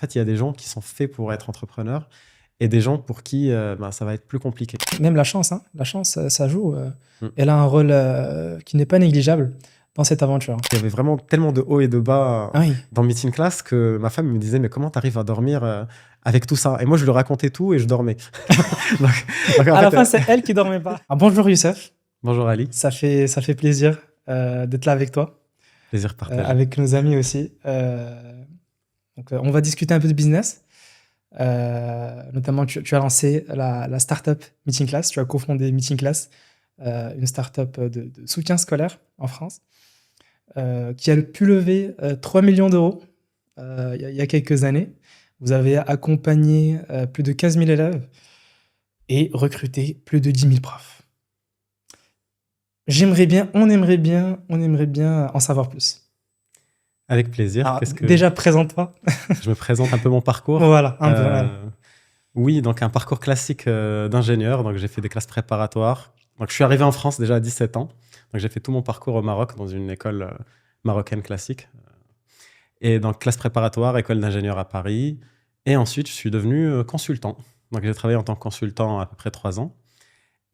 fait, il y a des gens qui sont faits pour être entrepreneurs et des gens pour qui ça va être plus compliqué. Même la chance, hein. La chance, ça joue. Mm. Elle a un rôle qui n'est pas négligeable dans cette aventure. Il y avait vraiment tellement de hauts et de bas Ah oui. dans Meeting Class que ma femme me disait mais comment t'arrives à dormir avec tout ça? Et moi je lui racontais tout et je dormais. donc, en À la fait, fin, c'est elle qui dormait pas. Ah, bonjour Youssef, bonjour Ali, ça fait plaisir d'être là avec toi, plaisir partagé. avec nos amis aussi. Donc, on va discuter un peu de business. Notamment, tu as lancé la startup Meeting Class, tu as cofondé Meeting Class, une startup de soutien scolaire en France, qui a pu lever 3 millions d'euros il y a quelques années. Vous avez accompagné plus de 15 000 élèves et recruté plus de 10 000 profs. On aimerait bien en savoir plus. Avec plaisir. Alors, déjà, présente-toi. Je me présente un peu mon parcours. Voilà, un peu. Ouais. Oui, donc un parcours classique d'ingénieur. Donc j'ai fait des classes préparatoires. Donc je suis arrivé en France déjà à 17 ans. Donc j'ai fait tout mon parcours au Maroc dans une école marocaine classique. Et donc classe préparatoire, école d'ingénieur à Paris. Et ensuite, je suis devenu consultant. Donc j'ai travaillé en tant que consultant à peu près 3 ans.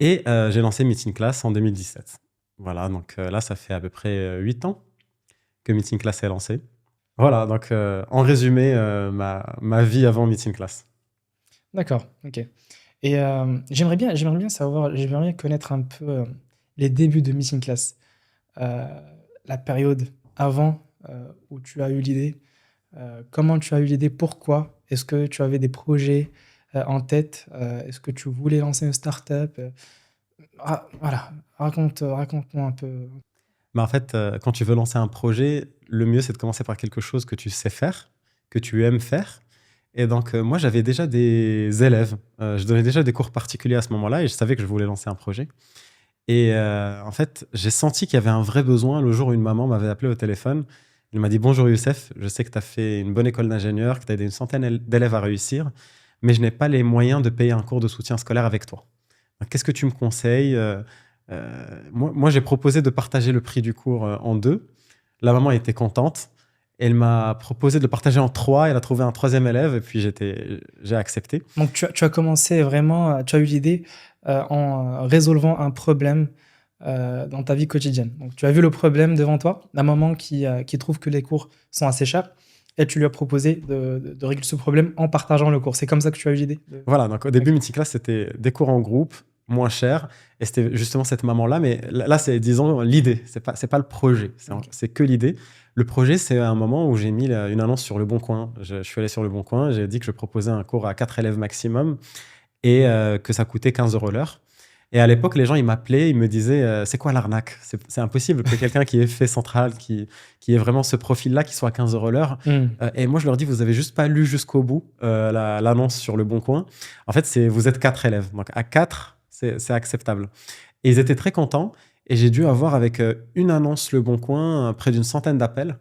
Et j'ai lancé Meeting Class en 2017. Voilà, donc là, ça fait à peu près 8 ans que Meeting Class est lancé. Voilà, donc en résumé, ma vie avant Meeting Class. D'accord, ok. Et j'aimerais bien connaître un peu les débuts de Meeting Class. La période avant où tu as eu l'idée. Comment tu as eu l'idée? Pourquoi? Est-ce que tu avais des projets en tête? Est-ce que tu voulais lancer une start-up? Voilà, raconte-moi un peu. Mais en fait, quand tu veux lancer un projet, le mieux, c'est de commencer par quelque chose que tu sais faire, que tu aimes faire. Et donc, moi, j'avais déjà des élèves. Je donnais déjà des cours particuliers à ce moment-là et je savais que je voulais lancer un projet. Et en fait, j'ai senti qu'il y avait un vrai besoin. Le jour où une maman m'avait appelé au téléphone, elle m'a dit « Bonjour Youssef, je sais que tu as fait une bonne école d'ingénieur, que tu as aidé une centaine d'élèves à réussir, mais je n'ai pas les moyens de payer un cours de soutien scolaire avec toi. Donc, qu'est-ce que tu me conseilles ?» Moi, j'ai proposé de partager le prix du cours en 2. La maman était contente. Elle m'a proposé de le partager en 3. Elle a trouvé un 3e élève et puis j'ai accepté. Donc, tu as commencé vraiment, tu as eu l'idée en résolvant un problème dans ta vie quotidienne. Donc, tu as vu le problème devant toi, la maman qui trouve que les cours sont assez chers, et tu lui as proposé de régler ce problème en partageant le cours. C'est comme ça que tu as eu l'idée Voilà, donc au début, Meeting Class, c'était des cours en groupe, moins cher, et c'était justement cette maman-là. Mais là, c'est, disons, l'idée, c'est pas le projet, c'est que l'idée. Le projet, c'est un moment où j'ai mis une annonce sur Le Bon Coin. Je suis allé sur Le Bon Coin, j'ai dit que je proposais un cours à 4 élèves maximum et que ça coûtait 15 € l'heure. Et à l'époque, les gens, ils m'appelaient, ils me disaient c'est quoi l'arnaque? C'est impossible que quelqu'un qui ait fait Centrale, qui ait vraiment ce profil-là, qui soit à 15 € l'heure. Et moi, je leur dis vous avez juste pas lu jusqu'au bout l'annonce sur Le Bon Coin. En fait, vous êtes 4 élèves. Donc à 4, c'est acceptable. Et ils étaient très contents. Et j'ai dû avoir avec une annonce Le Bon Coin près d'une centaine d'appels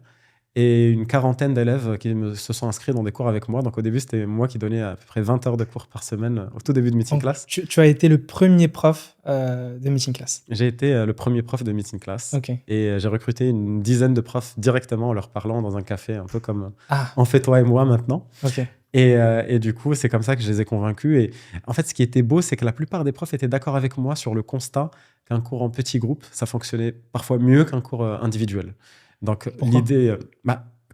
et une quarantaine d'élèves qui se sont inscrits dans des cours avec moi. Donc au début, c'était moi qui donnais à peu près 20 heures de cours par semaine au tout début de Meeting Class. Tu as été le premier prof de Meeting Class. J'ai été le premier prof de Meeting Class. Okay. Et j'ai recruté une dizaine de profs directement en leur parlant dans un café, un peu comme on fait toi et moi maintenant. Okay. Et du coup, c'est comme ça que je les ai convaincus. Et en fait, ce qui était beau, c'est que la plupart des profs étaient d'accord avec moi sur le constat qu'un cours en petit groupe, ça fonctionnait parfois mieux qu'un cours individuel. Donc, l'idée,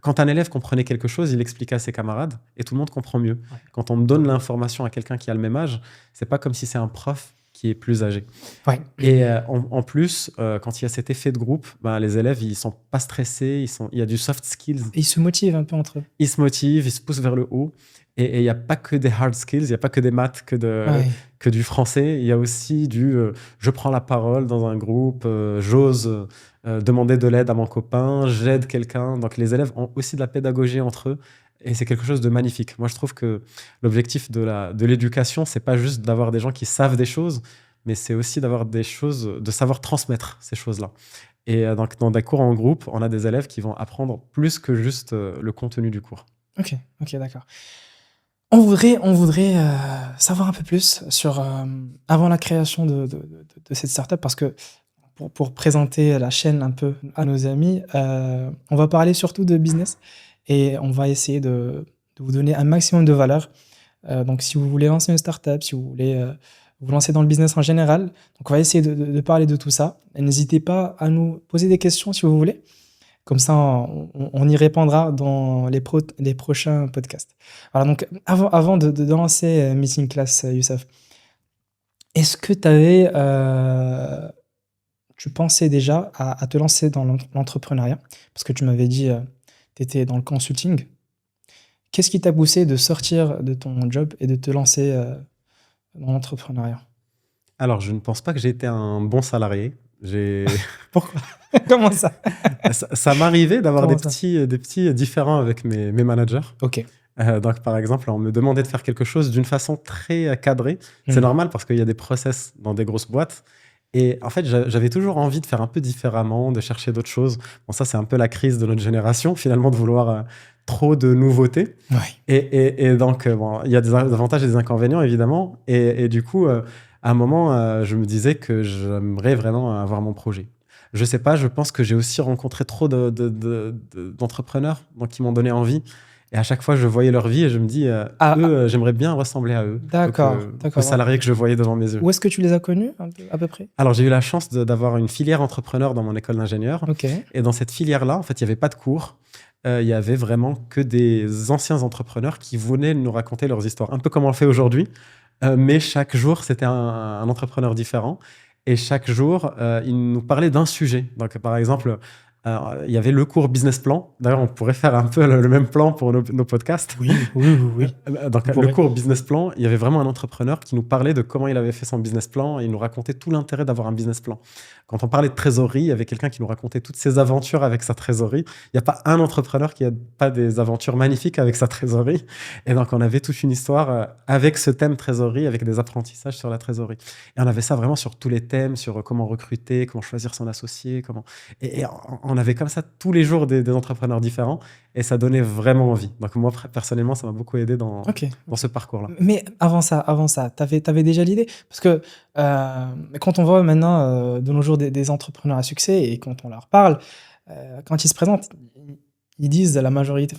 quand un élève comprenait quelque chose, il l'expliquait à ses camarades et tout le monde comprend mieux. Ouais. Quand on donne l'information à quelqu'un qui a le même âge, c'est pas comme si c'est un prof qui est plus âgé. Ouais. Et en plus, quand il y a cet effet de groupe, les élèves, ils sont pas stressés, il y a du soft skills. Et ils se motivent un peu entre eux. Ils se motivent, ils se poussent vers le haut. Et il n'y a pas que des hard skills, il n'y a pas que des maths, que du français. Il y a aussi je prends la parole dans un groupe, j'ose demander de l'aide à mon copain, j'aide quelqu'un. Donc les élèves ont aussi de la pédagogie entre eux. Et c'est quelque chose de magnifique. Moi, je trouve que l'objectif de l'éducation, c'est pas juste d'avoir des gens qui savent des choses, mais c'est aussi d'avoir des choses, de savoir transmettre ces choses-là. Et donc, dans des cours en groupe, on a des élèves qui vont apprendre plus que juste le contenu du cours. Ok, d'accord. On voudrait savoir un peu plus sur avant la création de cette startup, parce que pour présenter la chaîne un peu à nos amis, on va parler surtout de business et on va essayer de de vous donner un maximum de valeur. Donc, si vous voulez lancer une startup, si vous voulez vous lancer dans le business en général, donc on va essayer de parler de tout ça. Et n'hésitez pas à nous poser des questions si vous voulez. Comme ça, on y répondra dans les prochains podcasts. Voilà, donc avant de lancer Meeting Class, Youssef, est-ce que tu pensais déjà à te lancer dans l'entrepreneuriat? Parce que tu m'avais dit tu étais dans le consulting. Qu'est-ce qui t'a poussé de sortir de ton job et de te lancer dans l'entrepreneuriat? Alors, je ne pense pas que j'ai été un bon salarié. Pourquoi? Comment ça? Ça m'arrivait d'avoir Comment des ça? petits différends avec mes managers. Ok. Donc, par exemple, on me demandait de faire quelque chose d'une façon très cadrée. C'est normal parce qu'il y a des process dans des grosses boîtes. Et en fait, j'avais toujours envie de faire un peu différemment, de chercher d'autres choses. Bon, ça, c'est un peu la crise de notre génération, finalement, de vouloir trop de nouveautés. Ouais. Et donc, bon, il y a des avantages et des inconvénients, évidemment. Et du coup, à un moment, je me disais que j'aimerais vraiment avoir mon projet. Je sais pas, je pense que j'ai aussi rencontré trop d'entrepreneurs donc, qui m'ont donné envie. Et à chaque fois, je voyais leur vie et je me dis, j'aimerais bien ressembler à eux. D'accord. Aux salariés que je voyais devant mes yeux. Où est-ce que tu les as connus, à peu près? Alors, j'ai eu la chance d'avoir une filière entrepreneur dans mon école d'ingénieur. Ok. Et dans cette filière-là, en fait, il n'y avait pas de cours. Il y avait vraiment que des anciens entrepreneurs qui venaient nous raconter leurs histoires. Un peu comme on le fait aujourd'hui. Mais chaque jour, c'était un entrepreneur différent. Et chaque jour, il nous parlait d'un sujet. Donc, par exemple, il y avait le cours business plan. D'ailleurs, on pourrait faire un peu le même plan pour nos podcasts. Oui. Donc, le cours business plan, il y avait vraiment un entrepreneur qui nous parlait de comment il avait fait son business plan et il nous racontait tout l'intérêt d'avoir un business plan. Quand on parlait de trésorerie, il y avait quelqu'un qui nous racontait toutes ses aventures avec sa trésorerie. Il n'y a pas un entrepreneur qui n'a pas des aventures magnifiques avec sa trésorerie. Et donc, on avait toute une histoire avec ce thème trésorerie, avec des apprentissages sur la trésorerie. Et on avait ça vraiment sur tous les thèmes, sur comment recruter, comment choisir son associé, comment... Et on avait comme ça tous les jours des entrepreneurs différents et ça donnait vraiment envie. Donc moi, personnellement, ça m'a beaucoup aidé dans ce parcours-là. Mais avant ça, t'avais déjà l'idée? Parce que quand on voit maintenant de nos jours des entrepreneurs à succès et quand on leur parle, quand ils se présentent, ils disent la majorité,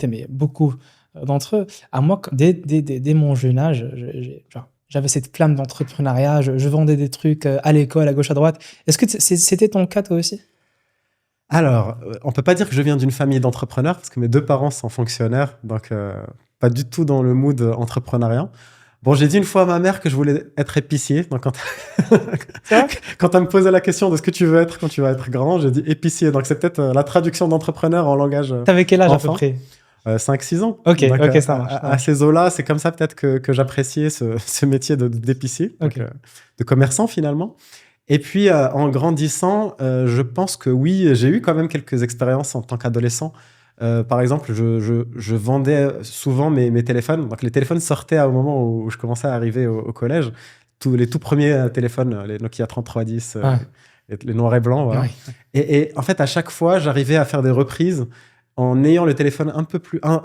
mais beaucoup d'entre eux, à moi, dès mon jeune âge, j'avais cette flamme d'entrepreneuriat, je vendais des trucs à l'école, à gauche, à droite. Est-ce que c'était ton cas toi aussi? Alors, on peut pas dire que je viens d'une famille d'entrepreneurs parce que mes deux parents sont fonctionnaires, donc pas du tout dans le mood entrepreneuriat. Bon, j'ai dit une fois à ma mère que je voulais être épicier. Donc, quand elle me posait la question de ce que tu veux être quand tu vas être grand, j'ai dit épicier. Donc, c'est peut-être la traduction d'entrepreneur en langage T'avais quel âge enfant. À peu près? 5-6 ans. Ok, ça marche. À ces eaux-là, c'est comme ça peut-être que j'appréciais ce métier d'épicier, donc, de commerçant finalement. Et puis, en grandissant, je pense que oui, j'ai eu quand même quelques expériences en tant qu'adolescent. Par exemple, je vendais souvent mes téléphones. Donc, les téléphones sortaient au moment où je commençais à arriver au collège. Les tout premiers téléphones, les Nokia 3310, les noirs et blancs. Voilà. Ouais. Et en fait, à chaque fois, j'arrivais à faire des reprises en ayant le téléphone un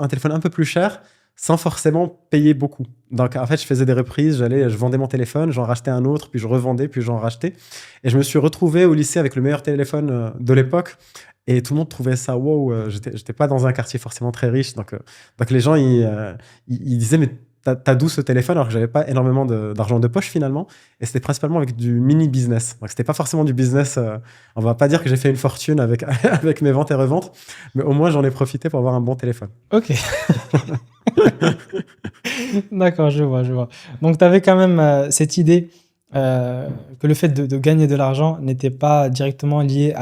téléphone un peu plus cher, sans forcément payer beaucoup. Donc, en fait, je faisais des reprises, je vendais mon téléphone, j'en rachetais un autre, puis je revendais, puis j'en rachetais. Et je me suis retrouvé au lycée avec le meilleur téléphone de l'époque. Et tout le monde trouvait ça wow. J'étais pas dans un quartier forcément très riche. Donc les gens, ils disaient, mais t'as d'où ce téléphone? Alors que j'avais pas énormément d'argent de poche finalement. Et c'était principalement avec du mini-business. Donc, c'était pas forcément du business. On va pas dire que j'ai fait une fortune avec, avec mes ventes et reventes, mais au moins, j'en ai profité pour avoir un bon téléphone. Ok. D'accord, je vois. Donc, tu avais quand même cette idée que le fait de gagner de l'argent n'était pas directement lié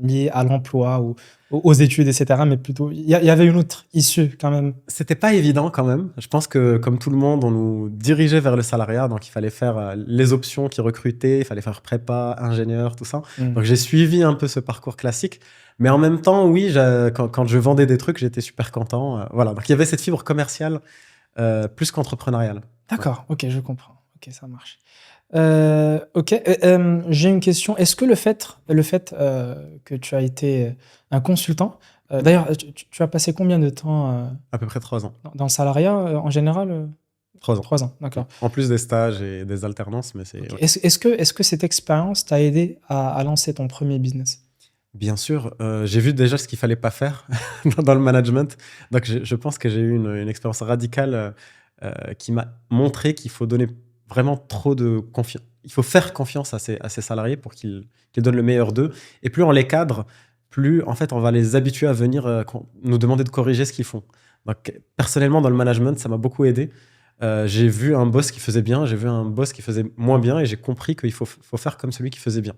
lié à l'emploi ou aux études, etc. Mais plutôt, il y avait une autre issue quand même. C'était pas évident quand même. Je pense que, comme tout le monde, on nous dirigeait vers le salariat. Donc, il fallait faire les options qui recrutaient. Il fallait faire prépa, ingénieur, tout ça. Donc, j'ai suivi un peu ce parcours classique. Mais en même temps, oui, quand je vendais des trucs, j'étais super content. Voilà. Donc, il y avait cette fibre commerciale plus qu'entrepreneuriale. D'accord. Ok, je comprends. Ok, ça marche. J'ai une question. Est-ce que le fait que tu as été un consultant, d'ailleurs, tu as passé combien de temps à peu près 3 ans. Dans le salariat en général 3 ans. 3 ans, d'accord. En plus des stages et des alternances, mais c'est... Okay. Est-ce que cette expérience t'a aidé à lancer ton premier business? Bien sûr, j'ai vu déjà ce qu'il fallait pas faire dans le management. Donc, je pense que j'ai eu une expérience radicale qui m'a montré qu'il faut donner vraiment trop de confiance. Il faut faire confiance à ses salariés pour qu'ils donnent le meilleur d'eux. Et plus on les cadre, plus en fait on va les habituer à venir nous demander de corriger ce qu'ils font. Donc, personnellement, dans le management, ça m'a beaucoup aidé. J'ai vu un boss qui faisait bien, j'ai vu un boss qui faisait moins bien et j'ai compris qu'il faut faire comme celui qui faisait bien.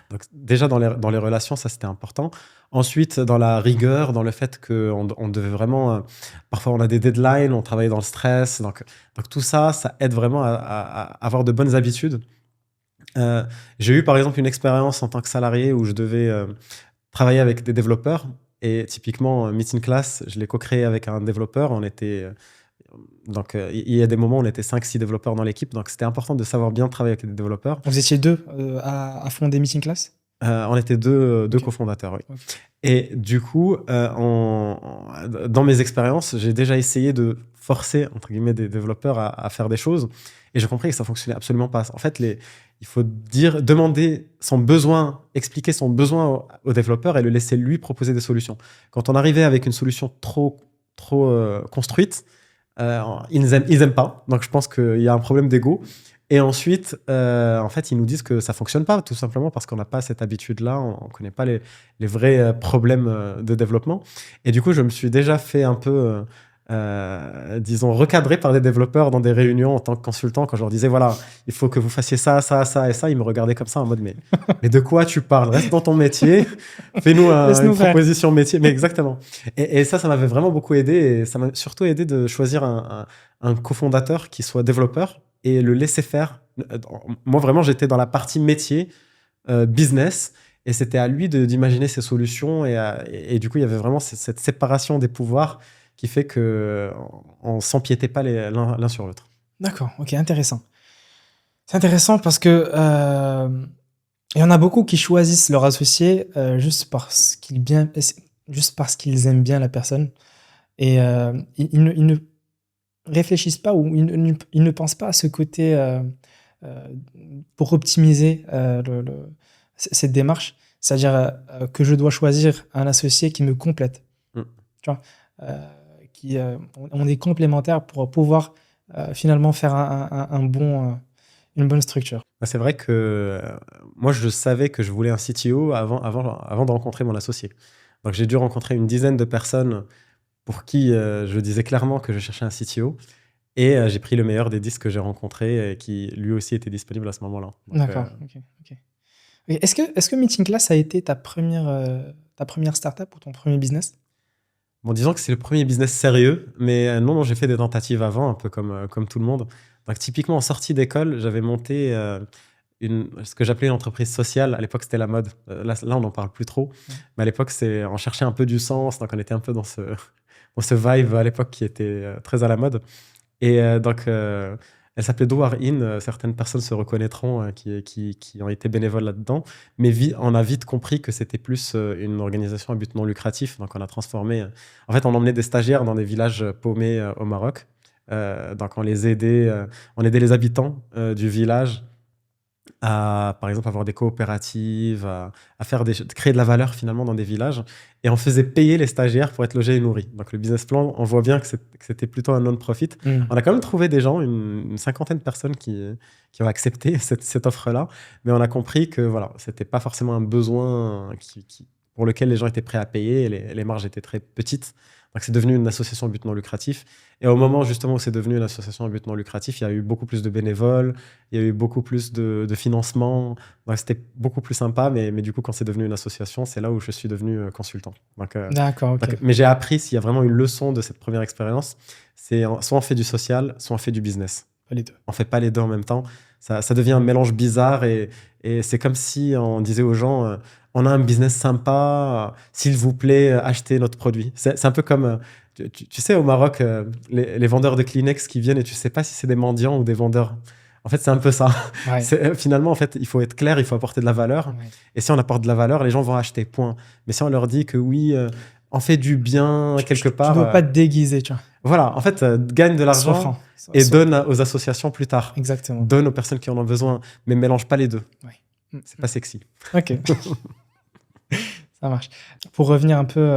Donc déjà dans les relations, ça c'était important. Ensuite, dans la rigueur, dans le fait qu'on devait vraiment... parfois on a des deadlines, on travaille dans le stress. Donc tout ça, ça aide vraiment à avoir de bonnes habitudes. J'ai eu par exemple une expérience en tant que salarié où je devais travailler avec des développeurs. Et typiquement, Meeting Class, je l'ai co-créé avec un développeur. On était... Donc, il y a des moments où on était 5-6 développeurs dans l'équipe, donc c'était important de savoir bien travailler avec les développeurs. Vous étiez deux à fonder Meeting Class? On était deux Ok. cofondateurs, oui. Ok. Et du coup, dans mes expériences, j'ai déjà essayé de forcer, entre guillemets, des développeurs à faire des choses, et j'ai compris que ça fonctionnait absolument pas. En fait, il faut demander son besoin, expliquer son besoin au développeur et le laisser lui proposer des solutions. Quand on arrivait avec une solution trop construite, ils aiment pas. Donc, je pense qu'il y a un problème d'ego. Et ensuite, en fait, ils nous disent que ça fonctionne pas, tout simplement parce qu'on n'a pas cette habitude-là, on connaît pas les vrais problèmes de développement. Et du coup, je me suis déjà fait un peu, disons, recadrer par des développeurs dans des réunions en tant que consultant, quand je leur disais, voilà, il faut que vous fassiez ça, ça, ça et ça. Ils me regardaient comme ça en mode, mais de quoi tu parles? Reste dans ton métier, fais-nous Laisse-nous une faire. proposition métier. Mais exactement. Et ça m'avait vraiment beaucoup aidé. Et ça m'a surtout aidé de choisir un cofondateur qui soit développeur et le laisser faire. Moi, vraiment, j'étais dans la partie métier, business, et c'était à lui d'imaginer ses solutions. Et du coup, il y avait vraiment cette séparation des pouvoirs qui fait qu'on ne s'empiétait pas l'un sur l'autre. D'accord, ok, intéressant. C'est intéressant parce que il y en a beaucoup qui choisissent leur associé juste parce qu'ils aiment bien la personne. Et ils ne réfléchissent pas ou ils ne pensent pas à ce côté euh, pour optimiser cette démarche. C'est-à-dire que je dois choisir un associé qui me complète. Mm. Tu vois, on est complémentaires pour pouvoir finalement faire une bonne structure. C'est vrai que moi, je savais que je voulais un CTO avant de rencontrer mon associé. Donc, j'ai dû rencontrer une dizaine de personnes pour qui je disais clairement que je cherchais un CTO. Et j'ai pris le meilleur des 10 que j'ai rencontrés et qui lui aussi était disponible à ce moment-là. Donc, D'accord. Ok. Est-ce que Meeting Class a été ta première startup ou ton premier business? bon, disons que c'est le premier business sérieux, mais non, j'ai fait des tentatives avant, un peu comme tout le monde. Donc, typiquement, en sortie d'école, j'avais monté ce que j'appelais une entreprise sociale. À l'époque, c'était la mode. Là, on n'en parle plus trop. Mais à l'époque, on cherchait un peu du sens. Donc, on était un peu dans ce vibe à l'époque qui était très à la mode. Et donc, elle s'appelait Do Are In. Certaines personnes se reconnaîtront qui ont été bénévoles là-dedans. Mais on a vite compris que c'était plus une organisation à but non lucratif. Donc, on a transformé. En fait, on emmenait des stagiaires dans des villages paumés au Maroc. Donc, on aidait les habitants du village à, par exemple, avoir des coopératives, à créer de la valeur finalement dans des villages. Et on faisait payer les stagiaires pour être logés et nourris. Donc le business plan, on voit bien que c'était plutôt un non-profit. On a quand même trouvé des gens, une cinquantaine de personnes qui ont accepté cette offre-là. Mais on a compris que voilà, c'était pas forcément un besoin pour lequel les gens étaient prêts à payer. Et les marges étaient très petites. Donc c'est devenu une association à but non lucratif. Et au moment justement où c'est devenu une association à but non lucratif, il y a eu beaucoup plus de bénévoles, il y a eu beaucoup plus de financement. Donc c'était beaucoup plus sympa. Mais du coup, quand c'est devenu une association, c'est là où je suis devenu consultant. D'accord, ok. Mais j'ai appris, s'il y a vraiment une leçon de cette première expérience, c'est soit on fait du social, soit on fait du business. Pas les deux. On fait pas les deux en même temps. Ça devient un mélange bizarre et c'est comme si on disait aux gens on a un business sympa, s'il vous plaît, achetez notre produit. C'est un peu comme, tu sais, au Maroc, les vendeurs de Kleenex qui viennent et tu sais pas si c'est des mendiants ou des vendeurs. En fait, c'est un peu ça. Ouais. Finalement, en fait, il faut être clair, il faut apporter de la valeur. Ouais. Et si on apporte de la valeur, les gens vont acheter, point. Mais si on leur dit que oui, on fait du bien quelque part... Tu dois pas te déguiser, tu vois. Voilà, en fait, gagne de l'argent Sois franc. et donne aux associations plus tard. Exactement. Donne aux personnes qui en ont besoin, mais mélange pas les deux. Ouais. C'est pas sexy. Ok. Ça marche. Pour revenir un peu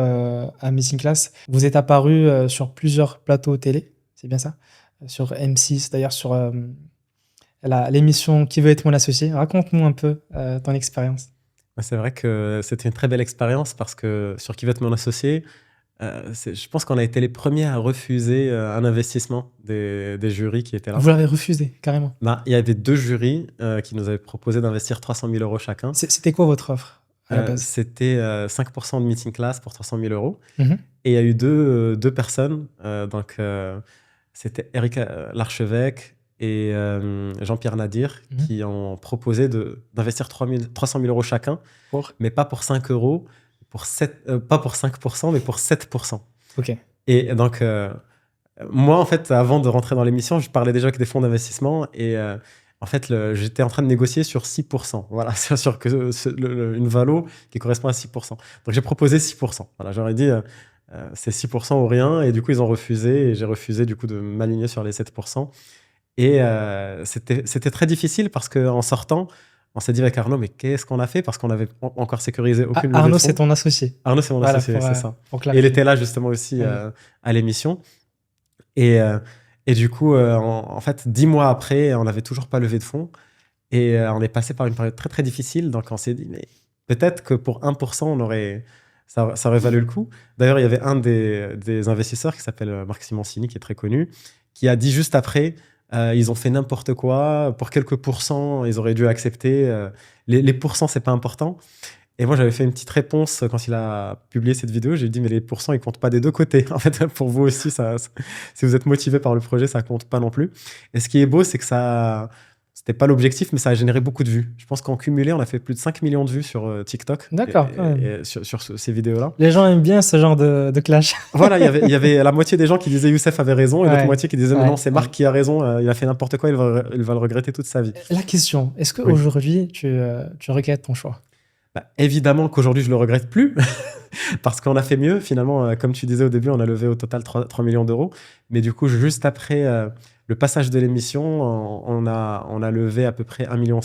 à Meeting Class, vous êtes apparu sur plusieurs plateaux télé, c'est bien ça? Sur M6, d'ailleurs sur l'émission Qui veut être mon associé. Raconte-nous un peu ton expérience. C'est vrai que c'était une très belle expérience parce que sur Qui veut être mon associé, je pense qu'on a été les premiers à refuser un investissement des jurys qui étaient là. Vous l'avez refusé, carrément. Il y avait 2 jurys qui nous avaient proposé d'investir 300 000 euros chacun. C'était quoi votre offre à la base? C'était 5% de Meeting Class pour 300 000 euros. Mhm. Et il y a eu deux personnes. C'était Eric Larchevêque et Jean-Pierre Nadir qui ont proposé d'investir 300 000 euros chacun, mais pas pour 5 euros, pas pour 5%, mais pour 7%. Ok. Et donc, moi, en fait, avant de rentrer dans l'émission, je parlais déjà avec des fonds d'investissement et en fait, j'étais en train de négocier sur 6%. Voilà, c'est sûr que une valo qui correspond à 6%. Donc, j'ai proposé 6%. Voilà, j'aurais dit c'est 6% ou rien. Et du coup, ils ont refusé. Et j'ai refusé du coup de m'aligner sur les 7%. Et c'était très difficile parce qu'en sortant, on s'est dit avec Arnaud, mais qu'est-ce qu'on a fait? Parce qu'on n'avait encore sécurisé aucune levée de Arnaud, fonds. c'est ton associé. Arnaud, c'est mon associé, c'est ça. Et il était là justement aussi à l'émission. Et du coup, en fait, 10 mois après, on n'avait toujours pas levé de fonds. Et on est passé par une période très, très difficile. Donc, on s'est dit, mais peut-être que pour 1%, ça aurait valu le coup. D'ailleurs, il y avait un des investisseurs qui s'appelle Marc Simoncini, qui est très connu, qui a dit juste après, ils ont fait n'importe quoi. Pour quelques pourcents, ils auraient dû accepter. Les pourcents, c'est pas important. Et moi, j'avais fait une petite réponse quand il a publié cette vidéo. J'ai dit, mais les pourcents, ils comptent pas des deux côtés. En fait, pour vous aussi, si vous êtes motivé par le projet, ça compte pas non plus. Et ce qui est beau, c'est que c'était pas l'objectif, mais ça a généré beaucoup de vues. Je pense qu'en cumulé, on a fait plus de 5 millions de vues sur TikTok. D'accord. Et sur ces vidéos-là. Les gens aiment bien ce genre de clash. Voilà, il y avait la moitié des gens qui disaient Youssef avait raison et l'autre moitié qui disaient non, c'est Marc qui a raison, il a fait n'importe quoi, il va le regretter toute sa vie. La question, est-ce qu'aujourd'hui, tu regrettes ton choix? Évidemment qu'aujourd'hui, je le regrette plus parce qu'on a fait mieux. Finalement, comme tu disais au début, on a levé au total 3 millions d'euros. Mais du coup, juste après le passage de l'émission, on a levé à peu près 1,5 million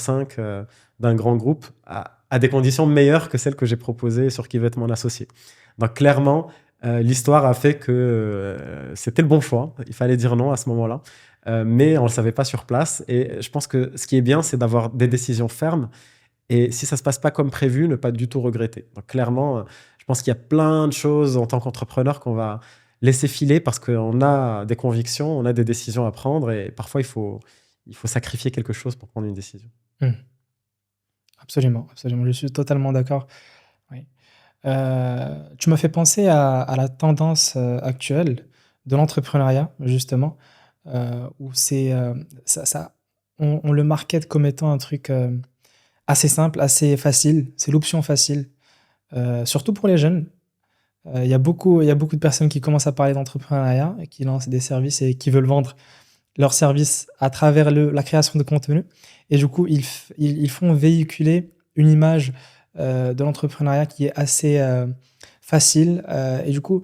d'un grand groupe à des conditions meilleures que celles que j'ai proposées sur Qui veut être mon associé. Donc clairement, l'histoire a fait que c'était le bon choix. Il fallait dire non à ce moment-là. Mais on ne le savait pas sur place. Et je pense que ce qui est bien, c'est d'avoir des décisions fermes. Et si ça ne se passe pas comme prévu, ne pas du tout regretter. Donc clairement, je pense qu'il y a plein de choses en tant qu'entrepreneur qu'on va laisser filer parce qu'on a des convictions, on a des décisions à prendre et parfois il faut sacrifier quelque chose pour prendre une décision. Absolument, absolument. Je suis totalement d'accord. Oui. Tu m'as fait penser à la tendance actuelle de l'entrepreneuriat, justement, où on le market comme étant un truc assez simple, assez facile. C'est l'option facile, surtout pour les jeunes. Il y a beaucoup de personnes qui commencent à parler d'entrepreneuriat, qui lancent des services et qui veulent vendre leurs services à travers la création de contenu. Et du coup, ils font véhiculer une image de l'entrepreneuriat qui est assez facile. Et du coup,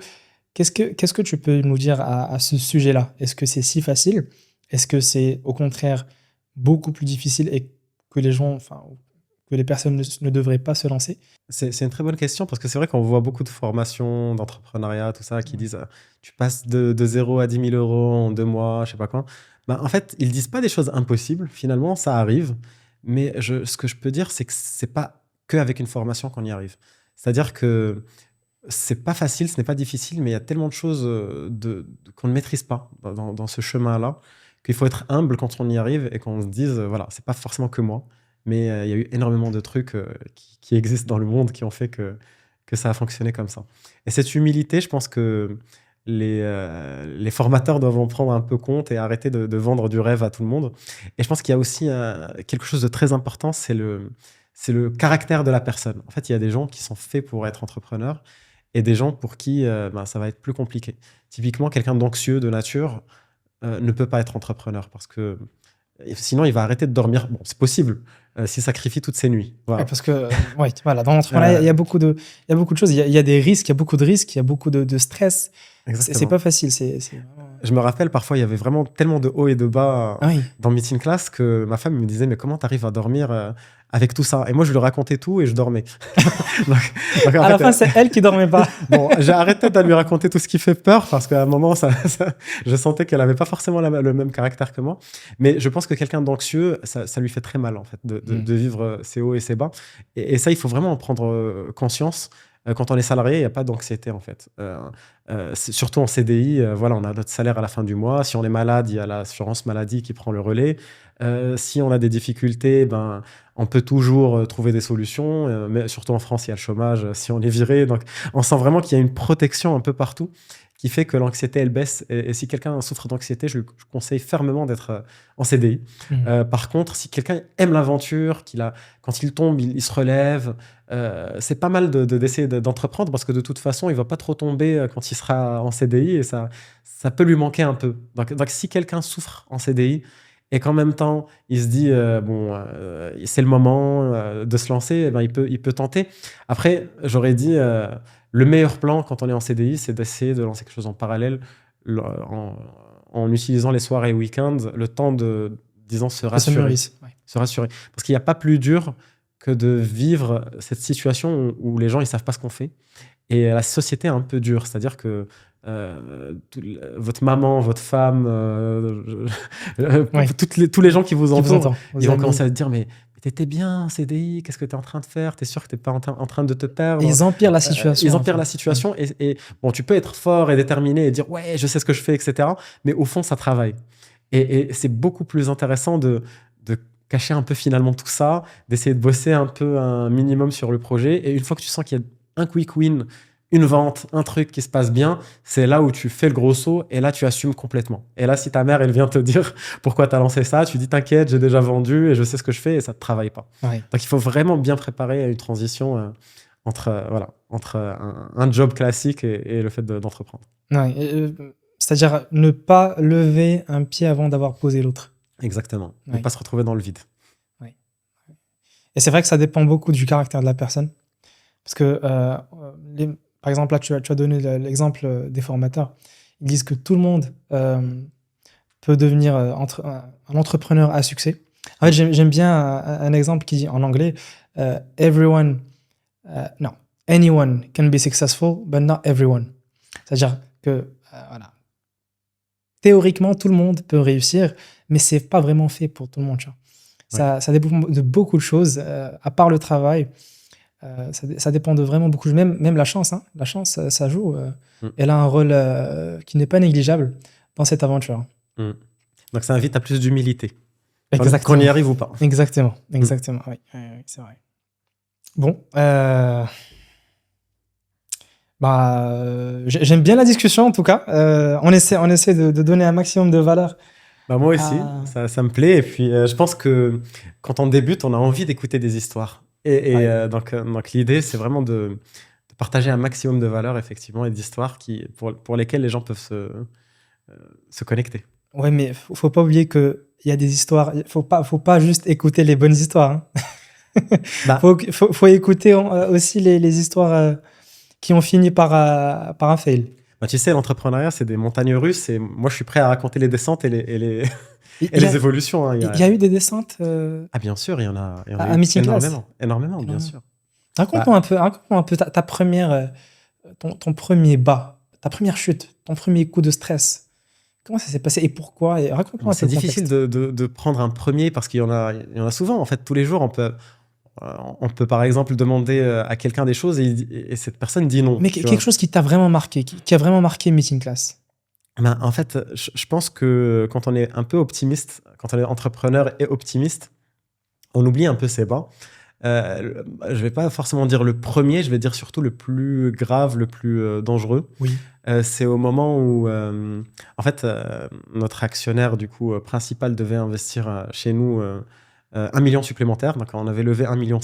qu'est-ce que tu peux nous dire à ce sujet-là? Est-ce que c'est si facile? Est-ce que c'est au contraire beaucoup plus difficile et que les personnes ne devraient pas se lancer? C'est une très bonne question parce que c'est vrai qu'on voit beaucoup de formations d'entrepreneuriat, tout ça, qui disent tu passes de 0 à 10 000 euros en 2 mois, je sais pas quoi. En fait, ils disent pas des choses impossibles. Finalement, ça arrive. Mais ce que je peux dire, c'est que c'est pas qu'avec une formation qu'on y arrive. C'est-à-dire que c'est pas facile, ce n'est pas difficile, mais il y a tellement de choses qu'on ne maîtrise pas dans ce chemin-là qu'il faut être humble quand on y arrive et qu'on se dise, voilà, c'est pas forcément que moi. Mais il y a eu énormément de trucs qui existent dans le monde qui ont fait que ça a fonctionné comme ça. Et cette humilité, je pense que les formateurs doivent en prendre un peu compte et arrêter de vendre du rêve à tout le monde. Et je pense qu'il y a aussi quelque chose de très important, c'est le caractère de la personne. En fait, il y a des gens qui sont faits pour être entrepreneurs et des gens pour qui ça va être plus compliqué. Typiquement, quelqu'un d'anxieux de nature ne peut pas être entrepreneur parce que sinon, il va arrêter de dormir. Bon, c'est possible s'il sacrifie toutes ses nuits. Voilà. Ouais, parce que voilà, dans l'entrepreneuriat, il y a beaucoup de choses. Il y a des risques, il y a beaucoup de risques, il y a beaucoup de stress. C'est pas facile. C'est vraiment... Je me rappelle, parfois, il y avait vraiment tellement de hauts et de bas Oui. dans Meeting Class que ma femme me disait, mais comment t'arrives à dormir avec tout ça? Et moi, je lui racontais tout et je dormais. donc, à la fin, c'est elle qui dormait pas. Bon, j'ai arrêté de lui raconter tout ce qui fait peur parce qu'à un moment, je sentais qu'elle avait pas forcément le même caractère que moi. Mais je pense que quelqu'un d'anxieux, ça lui fait très mal, en fait, de vivre ses hauts et ses bas. Et ça, il faut vraiment en prendre conscience. Quand on est salarié, il n'y a pas d'anxiété, en fait. Surtout en CDI, voilà, on a notre salaire à la fin du mois. Si on est malade, il y a l'assurance maladie qui prend le relais. Si on a des difficultés, on peut toujours trouver des solutions. Mais surtout en France, il y a le chômage si on est viré. Donc, on sent vraiment qu'il y a une protection un peu partout qui fait que l'anxiété, elle baisse. Et si quelqu'un souffre d'anxiété, je conseille fermement d'être en CDI. Par contre, si quelqu'un aime l'aventure, quand il tombe, il se relève, c'est pas mal d'essayer d'entreprendre parce que de toute façon, il va pas trop tomber quand il sera en CDI et ça peut lui manquer un peu. Donc si quelqu'un souffre en CDI et qu'en même temps, il se dit c'est le moment de se lancer, eh ben, il peut tenter. Après, j'aurais dit le meilleur plan quand on est en CDI, c'est d'essayer de lancer quelque chose en parallèle en utilisant les soirées et week-ends, le temps de, disons, se rassurer. Se rassurer. Parce qu'il n'y a pas plus dur que de vivre cette situation où les gens ils savent pas ce qu'on fait. Et la société est un peu dure. C'est-à-dire que votre maman, votre femme, tous les gens qui vous entourent, ils vont commencer à se dire mais t'étais bien en CDI, qu'est-ce que t'es en train de faire? T'es sûr que t'es pas en train de te perdre? Et ils empirent la situation. Ils empirent la situation. Et bon, tu peux être fort et déterminé et dire ouais, je sais ce que je fais, etc. Mais au fond, ça travaille. Et c'est beaucoup plus intéressant de cacher un peu finalement tout ça, d'essayer de bosser un peu un minimum sur le projet. Et une fois que tu sens qu'il y a un quick win, une vente, un truc qui se passe bien, c'est là où tu fais le gros saut et là, tu assumes complètement. Et là, si ta mère, elle vient te dire pourquoi tu as lancé ça, tu dis t'inquiète, j'ai déjà vendu et je sais ce que je fais et ça ne travaille pas. Ouais. Donc, il faut vraiment bien préparer une transition entre un job classique et le fait d'entreprendre. Ouais, c'est-à-dire ne pas lever un pied avant d'avoir posé l'autre. Exactement. Ouais. Ne pas se retrouver dans le vide. Ouais. Et c'est vrai que ça dépend beaucoup du caractère de la personne. Parce que, par exemple, là, tu as donné l'exemple des formateurs. Ils disent que tout le monde peut devenir un entrepreneur à succès. En fait, j'aime bien un exemple qui dit en anglais anyone can be successful, but not everyone. C'est-à-dire que, voilà. Théoriquement, tout le monde peut réussir, mais c'est pas vraiment fait pour tout le monde. Tu vois. Ça dépend de beaucoup de choses, à part le travail. Ça dépend de vraiment beaucoup de choses. Même la chance. Hein. La chance, ça joue. Elle a un rôle qui n'est pas négligeable dans cette aventure. Donc, ça invite à plus d'humilité. Exactement. Qu'on y arrive ou pas. Exactement. Oui, c'est vrai. Bon. J'aime bien la discussion, en tout cas. On essaie de donner un maximum de valeur. Moi aussi, ça me plaît. Et puis, je pense que quand on débute, on a envie d'écouter des histoires. Donc, l'idée, c'est vraiment de partager un maximum de valeur, effectivement, et d'histoires pour lesquelles les gens peuvent se connecter. Ouais, mais faut pas oublier qu'il y a des histoires. Faut pas juste écouter les bonnes histoires. Hein. Faut écouter aussi les histoires qui ont fini par un fail. Tu sais, l'entrepreneuriat, c'est des montagnes russes. Et moi, je suis prêt à raconter les descentes et les évolutions. Hein. Il y a eu des descentes Ah, bien sûr, il y en a à Meeting Class. Énormément, bien sûr. Raconte-moi un peu ta première, ton premier bas, ta première chute, ton premier coup de stress. Comment ça s'est passé et pourquoi? Et raconte-moi. C'est difficile de prendre un premier parce qu'il y en a souvent. En fait, tous les jours, on peut par exemple demander à quelqu'un des choses et cette personne dit non. Mais quelque chose qui t'a vraiment marqué, qui a vraiment marqué Meeting Class. En fait, je pense que quand on est un peu optimiste, quand on est entrepreneur et optimiste, on oublie un peu ses bas. Je vais pas forcément dire le premier, je vais dire surtout le plus grave, le plus dangereux. Oui. C'est au moment où, en fait, notre actionnaire du coup principal devait investir chez nous 1 million supplémentaire. Donc, on avait levé 1,5 million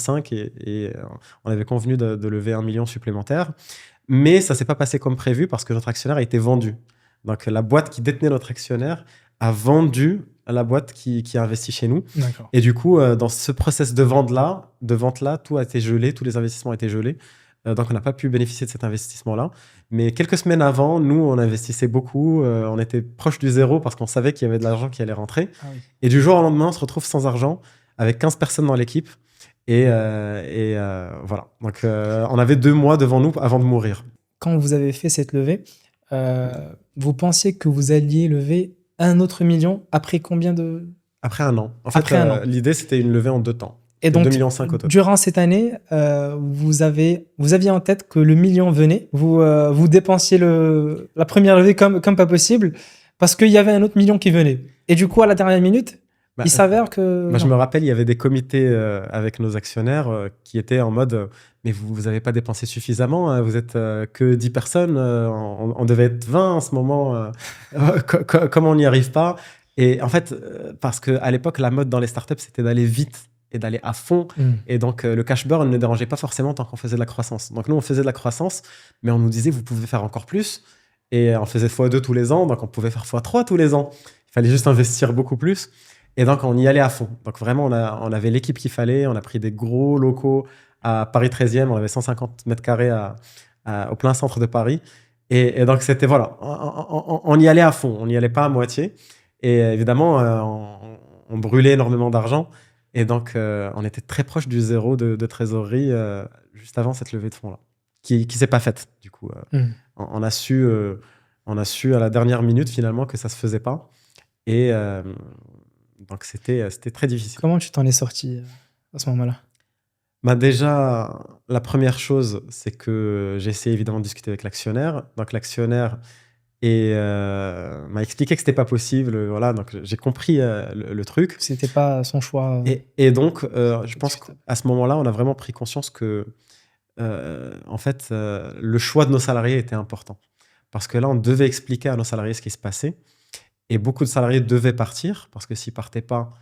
et on avait convenu de lever 1 million supplémentaire. Mais ça s'est pas passé comme prévu parce que notre actionnaire a été vendu. Donc, la boîte qui détenait notre actionnaire a vendu la boîte qui a investi chez nous. D'accord. Et du coup, dans ce process de vente-là, tout a été gelé, tous les investissements ont été gelés. Donc, on n'a pas pu bénéficier de cet investissement-là. Mais quelques semaines avant, nous, on investissait beaucoup. On était proche du zéro parce qu'on savait qu'il y avait de l'argent qui allait rentrer. Ah oui. Et du jour au lendemain, on se retrouve sans argent avec 15 personnes dans l'équipe. Voilà. Donc, on avait 2 mois devant nous avant de mourir. Quand vous avez fait cette levée, vous pensiez que vous alliez lever 1 autre million après combien de... Après 1 an. En fait, Après 1 an. l'idée, c'était une levée en 2 temps. Et donc, 2,5 millions au total. durant cette année, vous aviez en tête que le million venait. Vous dépensiez la première levée comme pas possible parce qu'il y avait un autre million qui venait. Et du coup, à la dernière minute, il s'avère que... je me rappelle, il y avait des comités avec nos actionnaires qui étaient en mode mais vous n'avez pas dépensé suffisamment, hein, vous êtes que 10 personnes, on devait être 20 en ce moment, comment on n'y arrive pas? Et en fait, parce qu'à l'époque, la mode dans les startups, c'était d'aller vite et d'aller à fond. Et donc, le cash burn ne dérangeait pas forcément tant qu'on faisait de la croissance. Donc, nous, on faisait de la croissance, mais on nous disait, vous pouvez faire encore plus. Et on faisait x2 tous les ans, donc on pouvait faire x3 tous les ans. Il fallait juste investir beaucoup plus. Et donc, on y allait à fond. Donc, vraiment, on avait l'équipe qu'il fallait. On a pris des gros locaux à Paris 13e. On avait 150 mètres carrés au plein centre de Paris. Et donc, c'était, voilà, on y allait à fond. On n'y allait pas à moitié. Et évidemment, on brûlait énormément d'argent. Et donc, on était très proche du zéro de trésorerie juste avant cette levée de fonds-là, qui ne s'est pas faite, du coup. On a su à la dernière minute, finalement, que ça ne se faisait pas. Et donc, c'était très difficile. Comment tu t'en es sorti à ce moment-là? Déjà, la première chose, c'est que j'ai essayé évidemment de discuter avec l'actionnaire. Donc, l'actionnaire m'a expliqué que c'était pas possible. Voilà, donc j'ai compris le truc. C'était pas son choix. Et donc, je pense qu'à ce moment-là, on a vraiment pris conscience que, en fait, le choix de nos salariés était important. Parce que là, on devait expliquer à nos salariés ce qui se passait. Et beaucoup de salariés devaient partir, parce que s'ils partaient pas,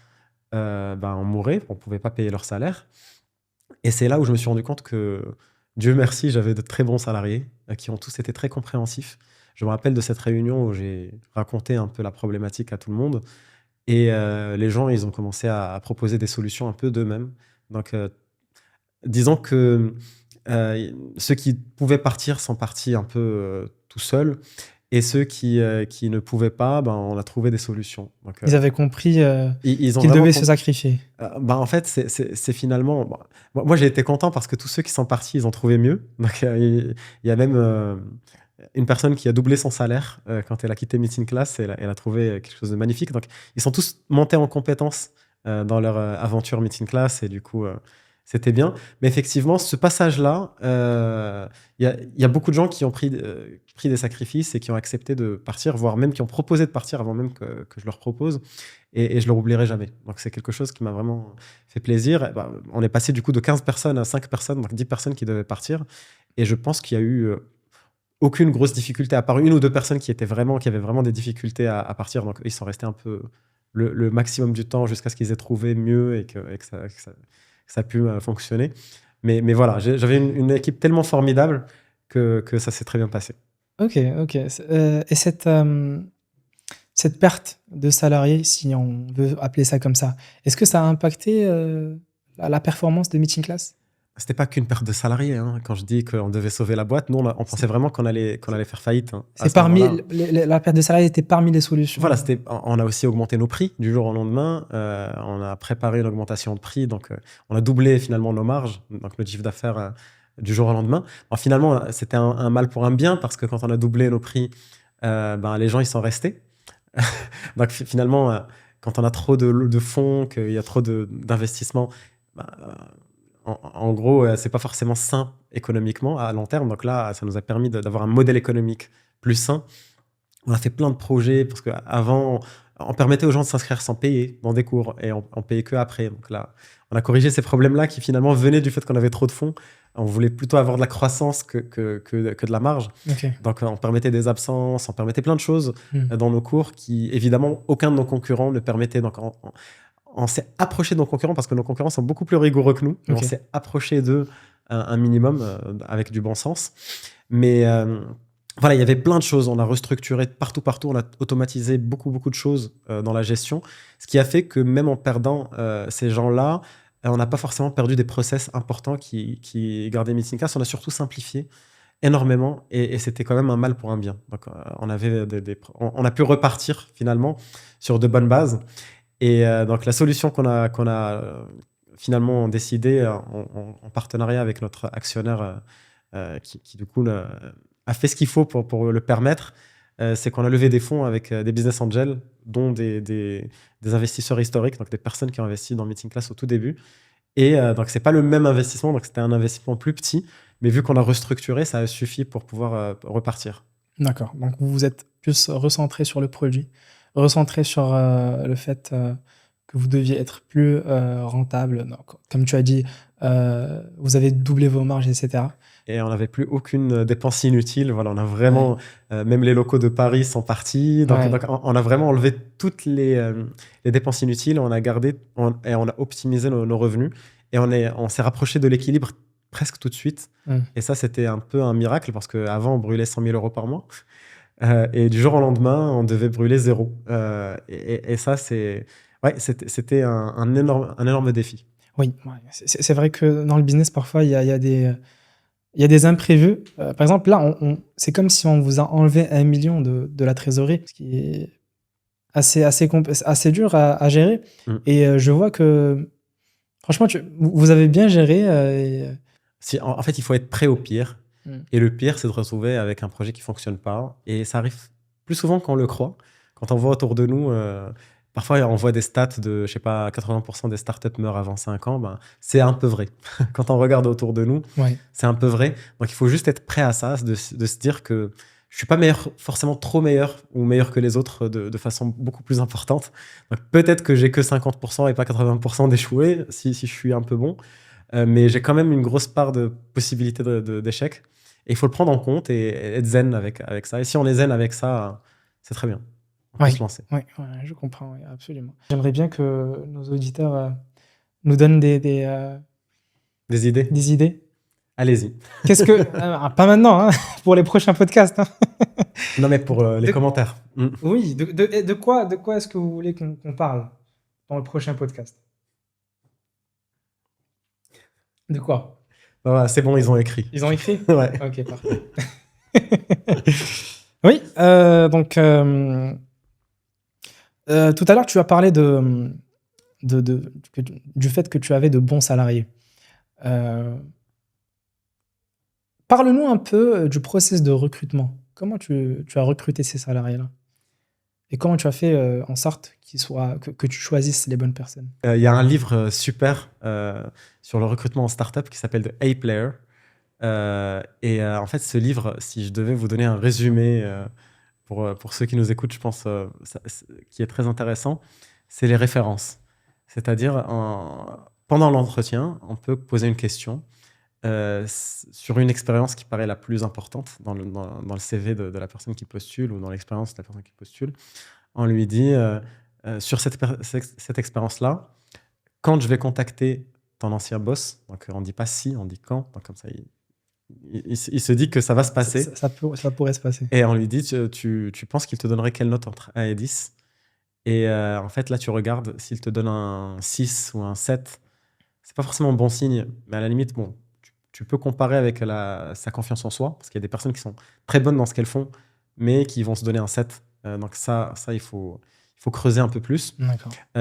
on mourait, on pouvait pas payer leur salaire. Et c'est là où je me suis rendu compte que, Dieu merci, j'avais de très bons salariés qui ont tous été très compréhensifs. Je me rappelle de cette réunion où j'ai raconté un peu la problématique à tout le monde. Et les gens, ils ont commencé à proposer des solutions un peu d'eux-mêmes. Donc, disons que ceux qui pouvaient partir sont partis un peu tout seuls. Et ceux qui ne pouvaient pas, on a trouvé des solutions. Donc, ils avaient compris qu'ils devaient se sacrifier. En fait, c'est finalement... moi, j'ai été content parce que tous ceux qui sont partis, ils ont trouvé mieux. Donc, il y a même une personne qui a doublé son salaire quand elle a quitté Meeting Class. Elle a trouvé quelque chose de magnifique. Donc, ils sont tous montés en compétences dans leur aventure Meeting Class. Et du coup, c'était bien. Mais effectivement, ce passage-là, il y a beaucoup de gens qui ont pris des sacrifices et qui ont accepté de partir, voire même qui ont proposé de partir avant même que je leur propose. Et je ne leur oublierai jamais. Donc, c'est quelque chose qui m'a vraiment fait plaisir. On est passé du coup de 15 personnes à 5 personnes, donc 10 personnes qui devaient partir. Et je pense qu'il y a eu aucune grosse difficulté, à part 1 ou 2 personnes qui avaient vraiment des difficultés à partir. Donc, ils sont restés un peu le maximum du temps jusqu'à ce qu'ils aient trouvé mieux et que ça a pu fonctionner. Mais voilà, j'avais une équipe tellement formidable que ça s'est très bien passé. Ok. Et cette perte de salariés, si on veut appeler ça comme ça, est-ce que ça a impacté la performance de Meeting Class? C'était pas qu'une perte de salariés. Hein. Quand je dis qu'on devait sauver la boîte, nous, on pensait vraiment qu'on allait faire faillite. Hein, la perte de salariés était parmi les solutions. Voilà, on a aussi augmenté nos prix du jour au lendemain. On a préparé une augmentation de prix. Donc, on a doublé finalement nos marges, donc notre chiffre d'affaires du jour au lendemain. Finalement, c'était un mal pour un bien parce que quand on a doublé nos prix, les gens, ils sont restés. Donc, finalement, quand on a trop de fonds, qu'il y a trop d'investissements, en gros, c'est pas forcément sain économiquement à long terme. Donc là, ça nous a permis d'avoir un modèle économique plus sain. On a fait plein de projets parce qu'avant, on permettait aux gens de s'inscrire sans payer dans des cours et on payait que après. Donc là, on a corrigé ces problèmes-là qui finalement venaient du fait qu'on avait trop de fonds. On voulait plutôt avoir de la croissance que de la marge. Okay. Donc, on permettait des absences, on permettait plein de choses dans nos cours qui, évidemment, aucun de nos concurrents ne permettait. Donc, on s'est approché de nos concurrents parce que nos concurrents sont beaucoup plus rigoureux que nous. Okay. On s'est approché d'eux un minimum avec du bon sens. Mais voilà, il y avait plein de choses. On a restructuré partout. On a automatisé beaucoup de choses dans la gestion. Ce qui a fait que même en perdant ces gens-là, on n'a pas forcément perdu des process importants qui gardaient Meeting Class. On a surtout simplifié énormément et c'était quand même un mal pour un bien. Donc, on avait on a pu repartir finalement sur de bonnes bases. Et donc, la solution qu'on a finalement décidé en partenariat avec notre actionnaire qui du coup a fait ce qu'il faut pour le permettre, c'est qu'on a levé des fonds avec des business angels, dont des investisseurs historiques, donc des personnes qui ont investi dans Meeting Class au tout début. Et donc, c'est pas le même investissement, donc c'était un investissement plus petit, mais vu qu'on a restructuré, ça a suffi pour pouvoir repartir. D'accord. Donc, vous vous êtes plus recentré sur le produit, recentré sur le fait que vous deviez être plus rentable. Donc, comme tu as dit, vous avez doublé vos marges, etc. Et on n'avait plus aucune dépense inutile. Voilà, on a vraiment, même les locaux de Paris sont partis. Donc, Ouais. donc, on a vraiment enlevé toutes les dépenses inutiles. On a gardé et on a optimisé nos revenus. Et on s'est rapproché de l'équilibre presque tout de suite. Et ça, c'était un peu un miracle parce qu'avant, on brûlait 100 000 euros par mois. Et du jour au lendemain, on devait brûler zéro. Et ça, c'était un énorme défi. Oui, ouais. C'est vrai que dans le business, parfois, il y a des imprévus. Par exemple, là, c'est comme si on vous a enlevé 1 million de la trésorerie, ce qui est assez dur à gérer. Et je vois que, franchement, vous avez bien géré. En fait, il faut être prêt au pire. Et le pire, c'est de retrouver avec un projet qui ne fonctionne pas. Et ça arrive plus souvent qu'on le croit. Quand on voit autour de nous, parfois on voit des stats de, je sais pas, 80% des startups meurent avant 5 ans. Ben, c'est un peu vrai. Quand on regarde autour de nous, c'est un peu vrai. Donc il faut juste être prêt à ça, de se dire que je suis pas meilleur, forcément trop meilleur ou meilleur que les autres de façon beaucoup plus importante. Donc peut-être que j'ai que 50% et pas 80% d'échouer si je suis un peu bon. Mais j'ai quand même une grosse part de possibilité d'échec. Et il faut le prendre en compte et être zen avec ça. Et si on est zen avec ça, c'est très bien. On peut se lancer. Oui, je comprends, oui, absolument. J'aimerais bien que nos auditeurs nous donnent des idées. Des idées. Allez-y. Qu'est-ce que pas maintenant, hein, pour les prochains podcasts. Hein. Non, mais pour les commentaires. Oui, de quoi est-ce que vous voulez qu'on parle dans le prochain podcast? De quoi? Voilà, c'est bon, ils ont écrit. Ils ont écrit? Ouais. Ok, parfait. Oui, donc tout à l'heure, tu as parlé du fait que tu avais de bons salariés. Parle-nous un peu du process de recrutement. Comment tu as recruté ces salariés-là? Et comment tu as fait en sorte que tu choisisses les bonnes personnes? Il y a un livre super sur le recrutement en startup qui s'appelle The A-Player. En fait, ce livre, si je devais vous donner un résumé pour ceux qui nous écoutent, je pense, qui est très intéressant, c'est les références. C'est-à-dire, pendant l'entretien, on peut poser une question sur une expérience qui paraît la plus importante dans le CV de la personne qui postule ou dans l'expérience de la personne qui postule. On lui dit, sur cette expérience-là, quand je vais contacter ton ancien boss, donc on ne dit pas si, on dit quand, donc comme ça, il se dit que ça va se passer. Ça pourrait se passer. Et on lui dit, tu penses qu'il te donnerait quelle note entre 1 et 10 ? Et en fait, là, tu regardes, s'il te donne un 6 ou un 7, c'est pas forcément bon signe, mais à la limite, bon, tu peux comparer avec sa confiance en soi, parce qu'il y a des personnes qui sont très bonnes dans ce qu'elles font, mais qui vont se donner un 7. Donc ça, il faut creuser un peu plus.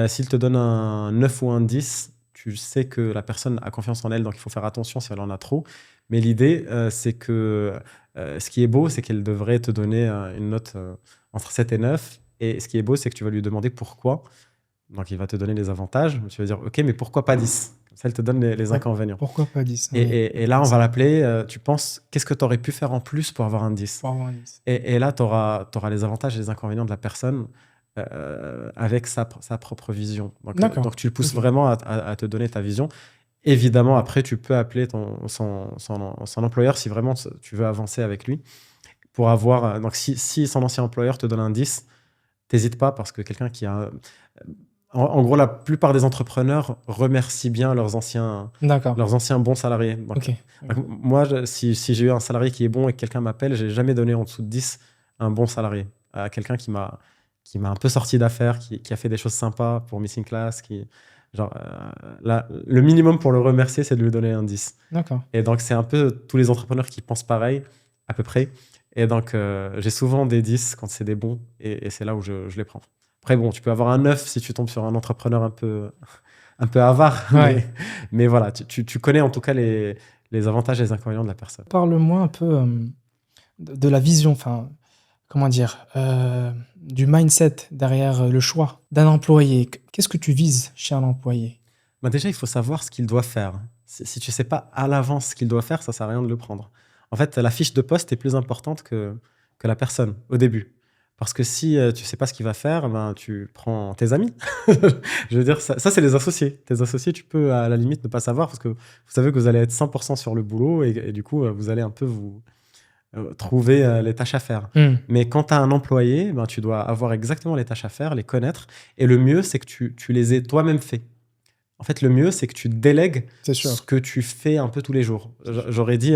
S'il te donne un 9 ou un 10, tu sais que la personne a confiance en elle, donc il faut faire attention si elle en a trop. Mais l'idée, c'est que ce qui est beau, c'est qu'elle devrait te donner une note entre 7 et 9. Et ce qui est beau, c'est que tu vas lui demander pourquoi. Donc, il va te donner les avantages. Tu vas dire, OK, mais pourquoi pas 10 ? Comme ça, elle te donne les inconvénients. Pourquoi pas 10 ? Et là, on va l'appeler. Tu penses, qu'est-ce que tu aurais pu faire en plus pour avoir un 10 ? Et là, tu auras les avantages et les inconvénients de la personne avec sa propre vision. Donc, tu le pousses vraiment à te donner ta vision. Évidemment, après, tu peux appeler son employeur si vraiment tu veux avancer avec lui. Pour avoir, donc, si son ancien employeur te donne un 10, t'hésites pas parce que quelqu'un qui a... En gros, la plupart des entrepreneurs remercient bien leurs anciens bons salariés. Donc, moi, si j'ai eu un salarié qui est bon et que quelqu'un m'appelle, j'ai jamais donné en dessous de 10 un bon salarié à quelqu'un qui m'a un peu sorti d'affaires, qui a fait des choses sympas pour Missing Class. Genre, le minimum pour le remercier, c'est de lui donner un 10. D'accord. Et donc, c'est un peu tous les entrepreneurs qui pensent pareil, à peu près. Et donc, j'ai souvent des 10 quand c'est des bons, et c'est là où je les prends. Après, bon, tu peux avoir un 9 si tu tombes sur un entrepreneur un peu avare, Ouais. mais voilà, tu connais en tout cas les avantages et les inconvénients de la personne. Parle-moi un peu de la vision, enfin, comment dire, du mindset derrière le choix d'un employé. Qu'est-ce que tu vises chez un employé? Bah déjà, il faut savoir ce qu'il doit faire. Si tu sais pas à l'avance ce qu'il doit faire, ça sert à rien de le prendre. En fait, la fiche de poste est plus importante que la personne au début. Parce que si tu sais pas ce qu'il va faire, ben, tu prends tes amis. Je veux dire, ça c'est les associés. Tes associés, tu peux à la limite ne pas savoir parce que vous savez que vous allez être 100% sur le boulot et du coup, vous allez un peu vous trouver les tâches à faire. Mais quand tu as un employé, ben, tu dois avoir exactement les tâches à faire, les connaître. Et le mieux, c'est que tu les aies toi-même fait. En fait, le mieux, c'est que tu délègues C'est sûr. ce que tu fais un peu tous les jours. J'aurais dit,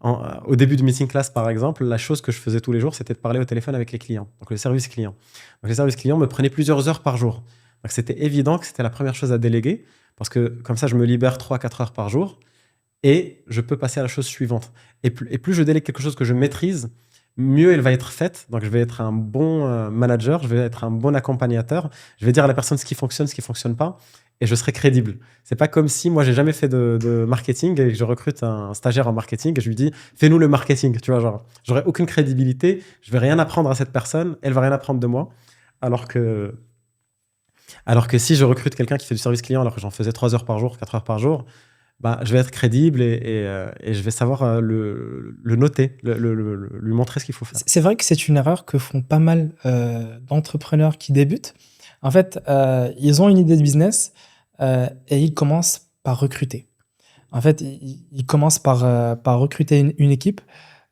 au début de Meeting Class, par exemple, la chose que je faisais tous les jours, c'était de parler au téléphone avec les clients, donc le service client. Donc, les services clients me prenaient plusieurs heures par jour. Donc, c'était évident que c'était la première chose à déléguer, parce que comme ça, je me libère 3-4 heures par jour, et je peux passer à la chose suivante. Et plus je délègue quelque chose que je maîtrise, mieux elle va être faite. Donc, je vais être un bon manager, je vais être un bon accompagnateur, je vais dire à la personne ce qui fonctionne pas, et je serai crédible. C'est pas comme si moi j'ai jamais fait de marketing et que je recrute un stagiaire en marketing et je lui dis fais-nous le marketing, tu vois, genre j'aurais aucune crédibilité, je vais rien apprendre à cette personne, elle va rien apprendre de moi, alors que si je recrute quelqu'un qui fait du service client alors que j'en faisais 3 heures par jour, 4 heures par jour, bah, je vais être crédible et je vais savoir le noter, lui montrer ce qu'il faut faire. C'est vrai que c'est une erreur que font pas mal d'entrepreneurs qui débutent. En fait, ils ont une idée de business et ils commencent par recruter. En fait, ils commencent par recruter une équipe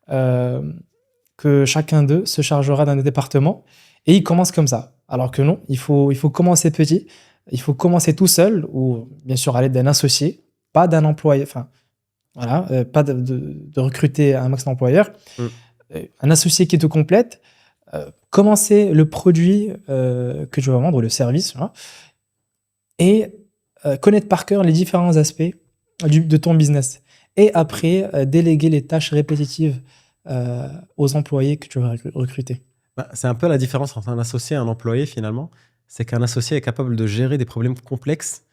que chacun d'eux se chargera d'un département et ils commencent comme ça. Alors que non, il faut commencer petit, il faut commencer tout seul ou bien sûr à l'aide d'un associé, pas d'un employé, enfin voilà, pas de recruter un max d'employeurs. Un associé qui te complète, commencer le produit que tu vas vendre, ou le service, hein, et connaître par cœur les différents aspects de ton business. Et après, déléguer les tâches répétitives aux employés que tu vas recruter. Bah, c'est un peu la différence entre un associé et un employé finalement. C'est qu'un associé est capable de gérer des problèmes complexes,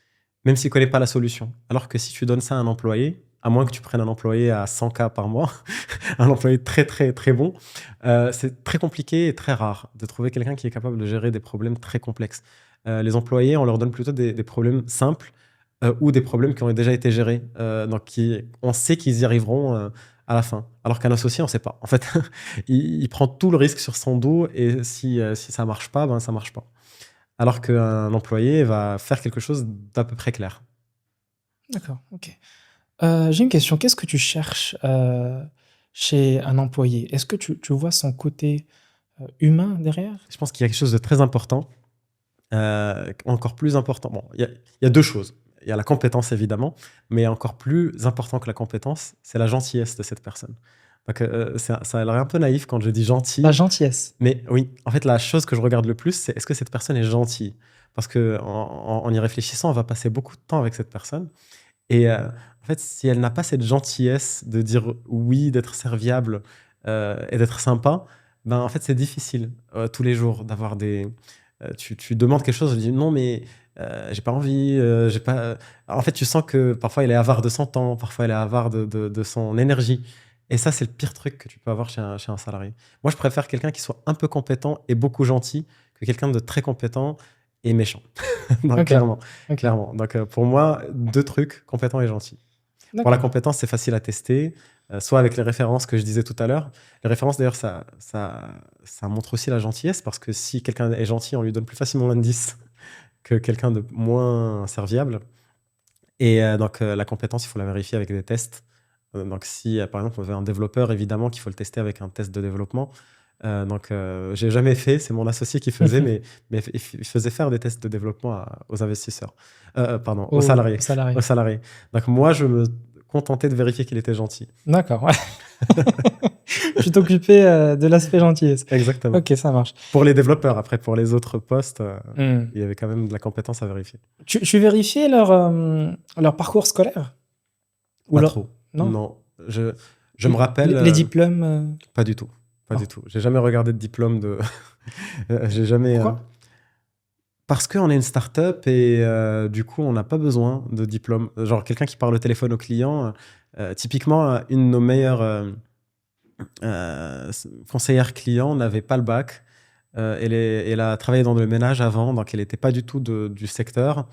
même s'il ne connaît pas la solution. Alors que si tu donnes ça à un employé, à moins que tu prennes un employé à 100K par mois, un employé très très très bon, c'est très compliqué et très rare de trouver quelqu'un qui est capable de gérer des problèmes très complexes. Les employés, on leur donne plutôt des problèmes simples ou des problèmes qui ont déjà été gérés. Donc on sait qu'ils y arriveront à la fin. Alors qu'un associé, on ne sait pas. En fait, il prend tout le risque sur son dos et si ça ne marche pas, ben, ça ne marche pas. Alors qu'un employé va faire quelque chose d'à peu près clair. D'accord, ok. J'ai une question. Qu'est-ce que tu cherches chez un employé? Est-ce que tu vois son côté humain derrière? Je pense qu'il y a quelque chose de très important, encore plus important. Bon, il y a deux choses. Il y a la compétence, évidemment, mais encore plus important que la compétence, c'est la gentillesse de cette personne. Donc, ça a l'air un peu naïf quand je dis gentil. La gentillesse. Mais oui, en fait, la chose que je regarde le plus, c'est est-ce que cette personne est gentille? Parce qu'en y réfléchissant, on va passer beaucoup de temps avec cette personne. Et en fait, si elle n'a pas cette gentillesse de dire oui, d'être serviable et d'être sympa, ben, en fait, c'est difficile tous les jours d'avoir des... tu demandes quelque chose, je dis non, mais j'ai pas envie, j'ai pas... En fait, tu sens que parfois, elle est avare de son temps, parfois, elle est avare de son énergie. Et ça, c'est le pire truc que tu peux avoir chez un salarié. Moi, je préfère quelqu'un qui soit un peu compétent et beaucoup gentil que quelqu'un de très compétent et méchant. Donc, Ok. clairement. Ok. Clairement. Donc, pour moi, deux trucs, compétent et gentil. Pour la compétence, c'est facile à tester, soit avec les références que je disais tout à l'heure. Les références, d'ailleurs, ça montre aussi la gentillesse, parce que si quelqu'un est gentil, on lui donne plus facilement l'indice que quelqu'un de moins serviable. Et donc, la compétence, il faut la vérifier avec des tests. Donc, si, par exemple, on veut un développeur, évidemment qu'il faut le tester avec un test de développement. Donc, j'ai jamais fait, c'est mon associé qui faisait, mais il faisait faire des tests de développement aux investisseurs. Pardon, aux salariés. Aux salariés. Donc, moi, je me contentais de vérifier qu'il était gentil. D'accord, ouais. Tu t'occupais de l'aspect gentillesse. Exactement. Ok, ça marche. Pour les développeurs, après, pour les autres postes, Hmm. il y avait quand même de la compétence à vérifier. Tu vérifiais leur parcours scolaire? Ou Pas leur... trop. Non? Non. Je me rappelle. Les diplômes Pas du tout. Pas Oh. du tout. J'ai jamais regardé de diplôme de. J'ai jamais. Pourquoi? Parce qu'on est une start-up et du coup, on n'a pas besoin de diplôme. Genre, quelqu'un qui parle au téléphone au client, typiquement, une de nos meilleures conseillères clients n'avait pas le bac. Elle a travaillé dans le ménage avant, donc elle n'était pas du tout du secteur.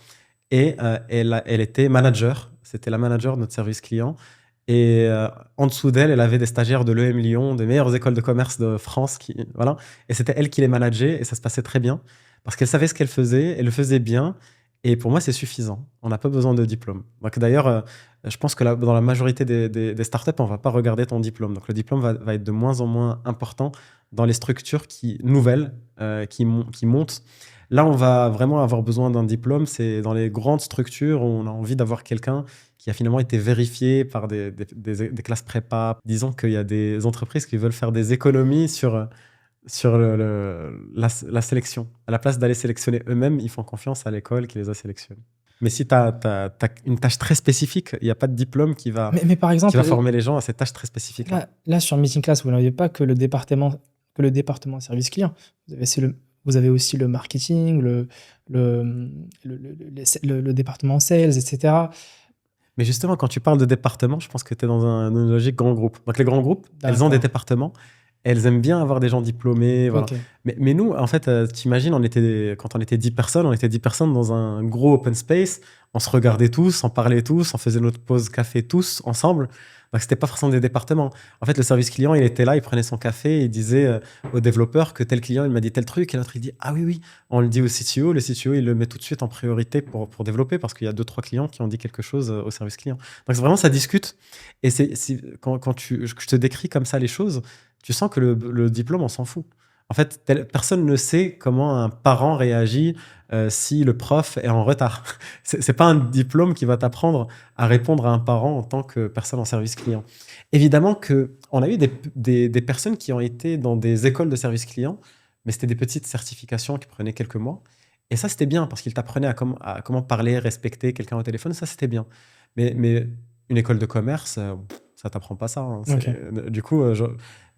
Et elle était manager. C'était la manager de notre service client. Et en dessous d'elle, elle avait des stagiaires de l'EM Lyon, des meilleures écoles de commerce de France. Voilà. Et c'était elle qui les manageait et ça se passait très bien. Parce qu'elle savait ce qu'elle faisait, elle le faisait bien. Et pour moi, c'est suffisant. On n'a pas besoin de diplôme. Donc d'ailleurs, je pense que dans la majorité des startups, on ne va pas regarder ton diplôme. Donc le diplôme va être de moins en moins important dans les structures nouvelles qui montent. Là, on va vraiment avoir besoin d'un diplôme. C'est dans les grandes structures où on a envie d'avoir quelqu'un qui a finalement été vérifié par des classes prépa. Disons qu'il y a des entreprises qui veulent faire des économies sur la sélection. À la place d'aller sélectionner eux-mêmes, ils font confiance à l'école qui les a sélectionnés. Mais si tu as une tâche très spécifique, il n'y a pas de diplôme qui va par exemple, former les gens à cette tâche très spécifique. Là, sur Meeting Class, vous n'avez pas que le département service client. Vous avez aussi le marketing, le département sales, etc. Mais justement, quand tu parles de département, je pense que tu es dans une logique grand groupe. Donc les grands groupes, elles ont des départements. Elles aiment bien avoir des gens diplômés. Voilà. Okay. Mais nous, en fait, t'imagines, quand on était 10 personnes, on était 10 personnes dans un gros open space. On se regardait tous, on parlait tous, on faisait notre pause café tous ensemble. Donc, c'était pas forcément des départements. En fait, le service client, il était là, il prenait son café et il disait au développeur que tel client, il m'a dit tel truc. Et l'autre, il dit ah oui, oui. On le dit au CTO. Le CTO, il le met tout de suite en priorité pour développer parce qu'il y a 2-3 clients qui ont dit quelque chose au service client. Donc, vraiment, ça discute. Et quand je te décris comme ça les choses, tu sens que le diplôme, on s'en fout. En fait, personne ne sait comment un parent réagit si le prof est en retard. C'est pas un diplôme qui va t'apprendre à répondre à un parent en tant que personne en service client. Évidemment qu'on a eu des personnes qui ont été dans des écoles de service client, mais c'était des petites certifications qui prenaient quelques mois. Et ça, c'était bien parce qu'ils t'apprenaient à comment parler, respecter quelqu'un au téléphone. Ça, c'était bien. Mais une école de commerce, ça t'apprend pas ça. Hein. Okay. Du coup,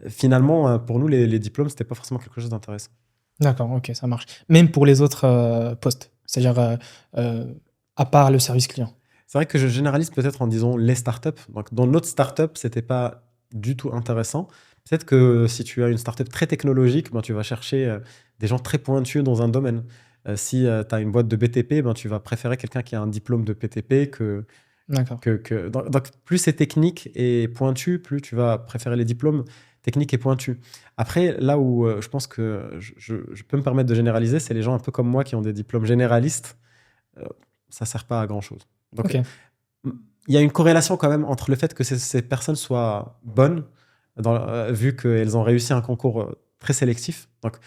finalement, pour nous, les diplômes, c'était pas forcément quelque chose d'intéressant. D'accord, ok, ça marche. Même pour les autres postes, c'est-à-dire à part le service client. C'est vrai que je généralise peut-être en disant les startups. Donc, dans notre startup, c'était pas du tout intéressant. Peut-être que si tu as une startup très technologique, ben, tu vas chercher des gens très pointus dans un domaine. Si tu as une boîte de BTP, ben, tu vas préférer quelqu'un qui a un diplôme de PTP que. D'accord. Donc, plus c'est technique et pointu, plus tu vas préférer les diplômes techniques et pointus. Après, là où je pense que je peux me permettre de généraliser, c'est les gens un peu comme moi qui ont des diplômes généralistes. Ça ne sert pas à grand-chose. Donc, il y a une corrélation quand même entre le fait que ces personnes soient bonnes, vu qu'elles ont réussi un concours très sélectif. Donc,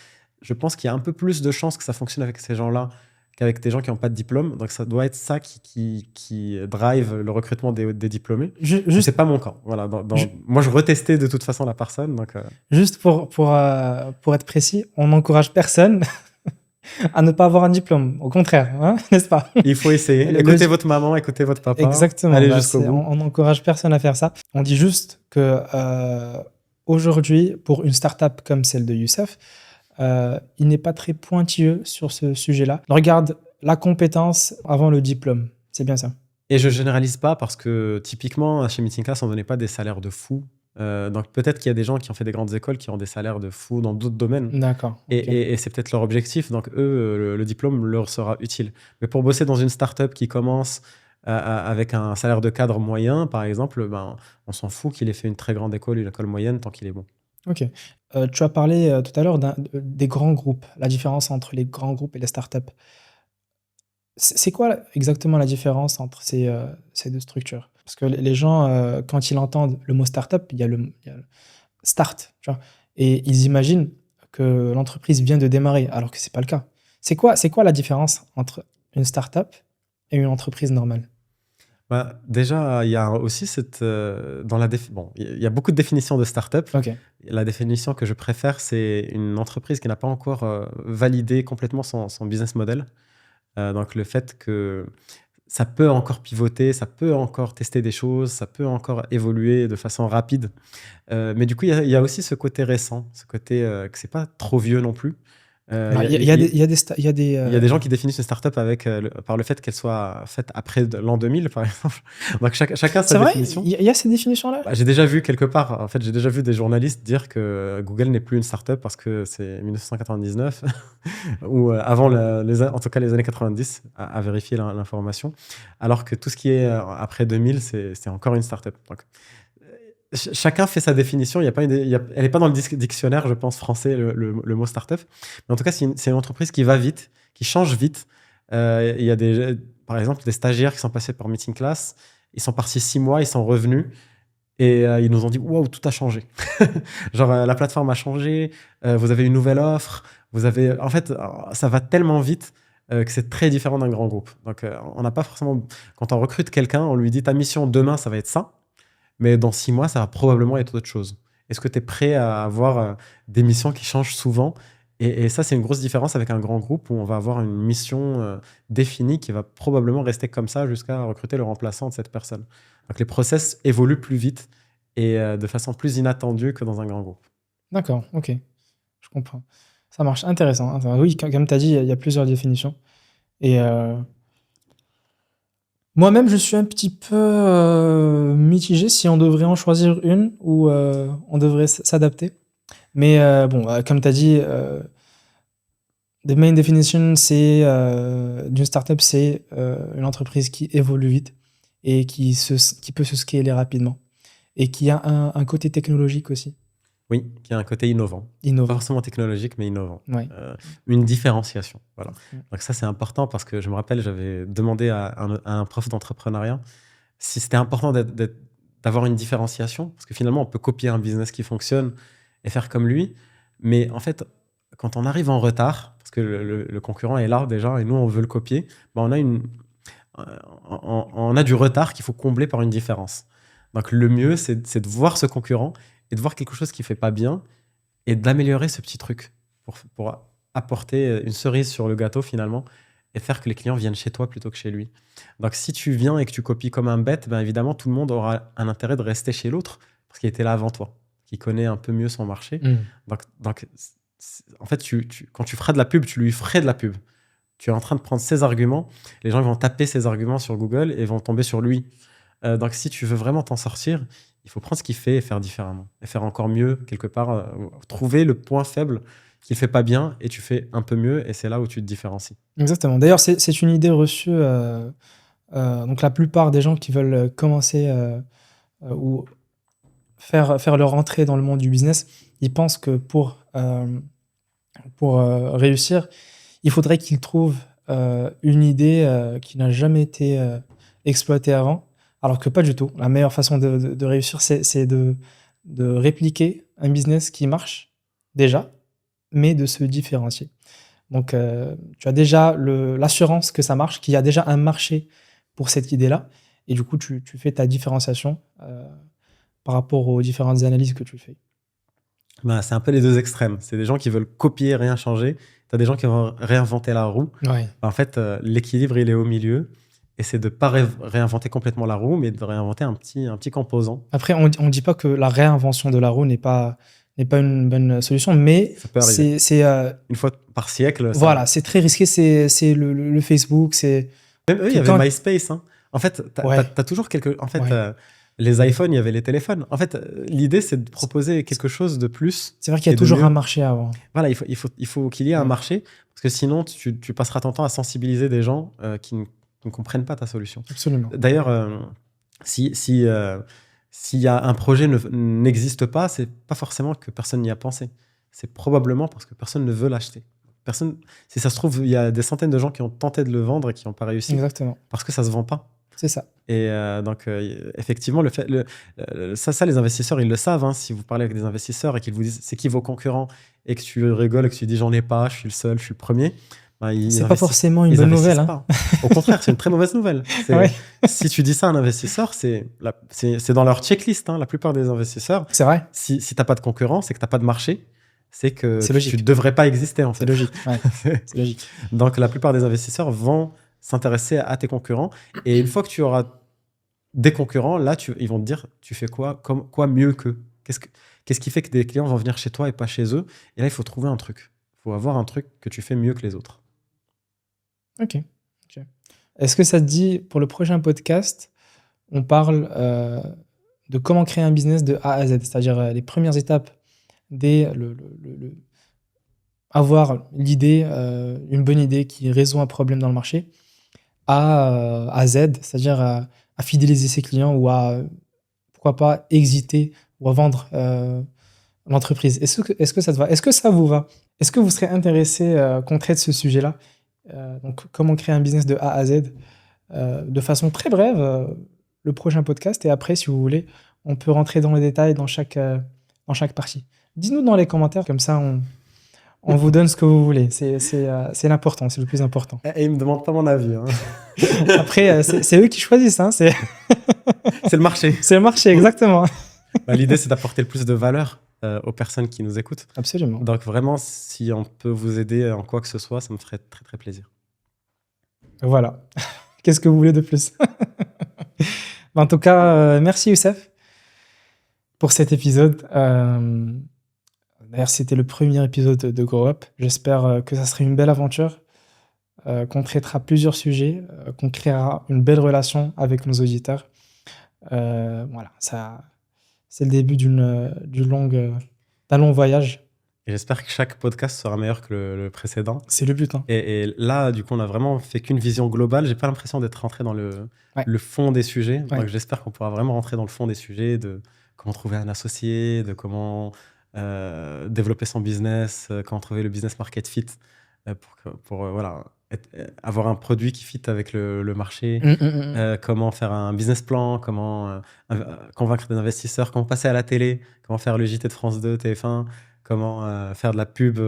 je pense qu'il y a un peu plus de chances que ça fonctionne avec ces gens-là qu'avec des gens qui n'ont pas de diplôme. Donc, ça doit être ça qui drive le recrutement des diplômés. C'est pas mon cas. Voilà, moi, je retestais de toute façon la personne. Donc, Juste pour être précis, on n'encourage personne à ne pas avoir un diplôme. Au contraire, hein, n'est-ce pas? Il faut essayer. Écoutez votre maman, écoutez votre papa. Exactement. Allez jusqu'au bout. On n'encourage personne à faire ça. On dit juste que aujourd'hui, pour une startup comme celle de Youssef, il n'est pas très pointilleux sur ce sujet-là. Regarde la compétence avant le diplôme. C'est bien ça. Et je généralise pas parce que typiquement, chez Meeting Class, on ne donnait pas des salaires de fou. Donc peut-être qu'il y a des gens qui ont fait des grandes écoles qui ont des salaires de fou dans d'autres domaines. D'accord. Et c'est peut-être leur objectif. Donc eux, le diplôme leur sera utile. Mais pour bosser dans une startup qui commence avec un salaire de cadre moyen, par exemple, ben, on s'en fout qu'il ait fait une très grande école, une école moyenne, tant qu'il est bon. Ok. Tu as parlé tout à l'heure des grands groupes, la différence entre les grands groupes et les startups. C'est quoi exactement la différence entre ces deux structures? Parce que les gens, quand ils entendent le mot startup, il y a le start, tu vois, et ils imaginent que l'entreprise vient de démarrer, alors que c'est pas le cas. C'est quoi la différence entre une startup et une entreprise normale? Déjà, il y a aussi bon, il y a beaucoup de définitions de startup. Ok. La définition que je préfère, c'est une entreprise qui n'a pas encore validé complètement son business model. Donc, le fait que ça peut encore pivoter, ça peut encore tester des choses, ça peut encore évoluer de façon rapide. Mais du coup, il y a aussi ce côté récent, ce côté que c'est pas trop vieux non plus. Bah, il y a des, il y a des, sta- Il y a des gens qui définissent une startup par le fait qu'elle soit faite après l'an 2000, par exemple. Donc, chacun C'est sa vrai, définition. il y a ces définitions-là? J'ai déjà vu quelque part, en fait, j'ai déjà vu des journalistes dire que Google n'est plus une startup parce que c'est 1999, ou avant, en tout cas les années 90, à vérifier l'information, alors que tout ce qui est après 2000, c'est encore une startup. Donc, chacun fait sa définition. Il y a pas elle n'est pas dans le dictionnaire, je pense, français, le mot startup. Mais en tout cas, c'est une entreprise qui va vite, qui change vite. Il y a par exemple des stagiaires qui sont passés par Meeting Class. Ils sont partis 6 mois, ils sont revenus et ils nous ont dit waouh, tout a changé. Genre, la plateforme a changé, vous avez une nouvelle offre, en fait, ça va tellement vite que c'est très différent d'un grand groupe. Donc, on n'a pas forcément. Quand on recrute quelqu'un, on lui dit ta mission demain, ça va être ça. Mais dans 6 mois, ça va probablement être autre chose. Est-ce que tu es prêt à avoir des missions qui changent souvent? Et ça, c'est une grosse différence avec un grand groupe où on va avoir une mission définie qui va probablement rester comme ça jusqu'à recruter le remplaçant de cette personne. Donc les process évoluent plus vite et de façon plus inattendue que dans un grand groupe. D'accord, ok. Je comprends. Ça marche. Intéressant. Oui, comme tu as dit, il y a plusieurs définitions. Et moi-même, je suis un petit peu mitigé si on devrait en choisir une ou on devrait s'adapter. Mais bon, comme tu as dit, the main definition d'une startup, c'est une entreprise qui évolue vite et qui peut se scaler rapidement et qui a un côté technologique aussi, Oui, qui a un côté innovant. Pas innovant. forcément technologique, mais innovant. Ouais. Une différenciation. Voilà. Mm. Donc ça, c'est important parce que je me rappelle, j'avais demandé à un prof d'entrepreneuriat si c'était important d'avoir une différenciation. Parce que finalement, on peut copier un business qui fonctionne et faire comme lui. Mais en fait, quand on arrive en retard, parce que le concurrent est là déjà et nous, on veut le copier, ben on a du retard qu'il faut combler par une différence. Donc le mieux, c'est de voir ce concurrent et de voir quelque chose qui ne fait pas bien et d'améliorer ce petit truc pour apporter une cerise sur le gâteau finalement et faire que les clients viennent chez toi plutôt que chez lui. Donc si tu viens et que tu copies comme un bête, ben évidemment tout le monde aura un intérêt de rester chez l'autre parce qu'il était là avant toi, qui connaît un peu mieux son marché. Donc en fait, quand tu feras de la pub, tu lui ferais de la pub. Tu es en train de prendre ses arguments, les gens vont taper ses arguments sur Google et vont tomber sur lui. Donc si tu veux vraiment t'en sortir, il faut prendre ce qu'il fait et faire différemment. Et faire encore mieux, quelque part, trouver le point faible qu'il ne fait pas bien et tu fais un peu mieux et c'est là où tu te différencies. Exactement. D'ailleurs, c'est une idée reçue. Donc la plupart des gens qui veulent commencer ou faire leur entrée dans le monde du business, ils pensent que pour réussir, il faudrait qu'ils trouvent une idée qui n'a jamais été exploitée avant, alors que pas du tout. La meilleure façon de réussir, c'est de répliquer un business qui marche déjà, mais de se différencier. Donc, tu as déjà l'assurance que ça marche, qu'il y a déjà un marché pour cette idée-là, et du coup, tu fais ta différenciation par rapport aux différentes analyses que tu fais. Ben, c'est un peu les deux extrêmes. C'est des gens qui veulent copier, rien changer. Tu as des gens qui vont réinventer la roue. Ouais. En fait, l'équilibre, il est au milieu. Et c'est de ne pas réinventer complètement la roue, mais de réinventer un petit composant. Après, on ne dit pas que la réinvention de la roue n'est pas une bonne solution, mais Ça peut arriver. c'est Une fois par siècle. voilà, c'est très risqué. C'est le Facebook, c'est Même eux, il y avait MySpace. Hein. En fait, Ouais. t'as toujours quelque. En fait, Ouais. les iPhones, il y avait les téléphones. En fait, l'idée, c'est de proposer quelque chose de plus. C'est vrai qu'il y a et de toujours mieux. un marché avant. Voilà, il faut qu'il y ait un Ouais. marché, parce que sinon, tu passeras ton temps à sensibiliser des gens qui ne comprennent pas ta solution. Absolument. D'ailleurs, s'il y a un projet n'existe pas, c'est pas forcément que personne n'y a pensé. C'est probablement parce que personne ne veut l'acheter. Si ça se trouve, il y a des centaines de gens qui ont tenté de le vendre et qui n'ont pas réussi. Exactement. Parce que ça se vend pas. C'est ça. Et donc, effectivement, ça, les investisseurs, ils le savent. Hein, si vous parlez avec des investisseurs et qu'ils vous disent c'est qui vos concurrents et que tu rigoles et que tu dis j'en ai pas, je suis le seul, je suis le premier, Enfin, ils C'est pas investissent- forcément une ils bonne investissent nouvelle. Hein. pas. Au contraire, c'est une très mauvaise nouvelle. Ouais. Si tu dis ça à un investisseur, c'est dans leur checklist. Hein, la plupart des investisseurs, C'est vrai, si tu n'as pas de concurrent, c'est que tu n'as pas de marché, c'est que C'est logique. tu ne devrais pas exister en c'est fait. logique. Ouais, c'est logique. Donc la plupart des investisseurs vont s'intéresser à tes concurrents. Et une fois que tu auras des concurrents, là, ils vont te dire, tu fais quoi, quoi mieux qu'eux? Qu'est-ce qui fait que des clients vont venir chez toi et pas chez eux? Et là, il faut trouver un truc. Il faut avoir un truc que tu fais mieux que les autres. Ok. Est-ce que ça te dit, pour le prochain podcast, on parle de comment créer un business de A à Z, c'est-à-dire les premières étapes dès avoir l'idée, une bonne idée qui résout un problème dans le marché, à Z, c'est-à-dire à fidéliser ses clients ou à, pourquoi pas, exiter ou à vendre l'entreprise. Est-ce que ça te va? Est-ce que ça vous va? Est-ce que vous serez intéressé qu'on traite ce sujet-là? Donc, comment créer un business de A à Z de façon très brève, le prochain podcast. Et après, si vous voulez, on peut rentrer dans les détails dans chaque partie. Dites-nous dans les commentaires, comme ça, on vous donne ce que vous voulez. C'est l'important, c'est le plus important. Et ils ne me demandent pas mon avis. Hein. Après, c'est eux qui choisissent. Hein, c'est C'est le marché. le marché, exactement. Bah, l'idée, c'est d'apporter le plus de valeur aux personnes qui nous écoutent. Absolument. Donc vraiment, si on peut vous aider en quoi que ce soit, ça me ferait très très plaisir. Voilà. Qu'est-ce que vous voulez de plus? En tout cas, merci Youssef pour cet épisode. D'ailleurs, c'était le premier épisode de Grow Up. J'espère que ça sera une belle aventure, qu'on traitera plusieurs sujets, qu'on créera une belle relation avec nos auditeurs. Voilà, c'est le début d'un long voyage. Et j'espère que chaque podcast sera meilleur que le précédent. C'est le but. Hein. Et là, du coup, on n'a vraiment fait qu'une vision globale. J'ai pas l'impression d'être rentré dans le fond des sujets. Ouais. Donc j'espère qu'on pourra vraiment rentrer dans le fond des sujets, de comment trouver un associé, de comment développer son business, comment trouver le business market fit pour voilà, avoir un produit qui fit avec le marché, comment faire un business plan, comment convaincre des investisseurs, comment passer à la télé, comment faire le JT de France 2, TF1, comment faire de la pub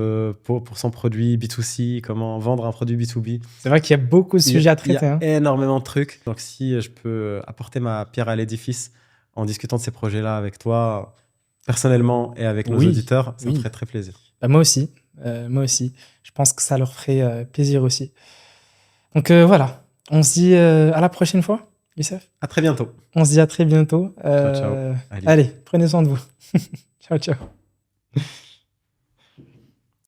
pour son produit B2C, comment vendre un produit B2B. C'est vrai qu'il y a beaucoup de sujets à traiter. Il y a hein. énormément de trucs. Donc si je peux apporter ma pierre à l'édifice en discutant de ces projets-là avec toi, personnellement et avec nos auditeurs, ça me ferait très plaisir. Bah, moi aussi. Je pense que ça leur ferait plaisir aussi. Donc voilà, on se dit à la prochaine fois, Youssef. À très bientôt. On se dit à très bientôt. Ciao, ciao. Allez, prenez soin de vous. Ciao, ciao.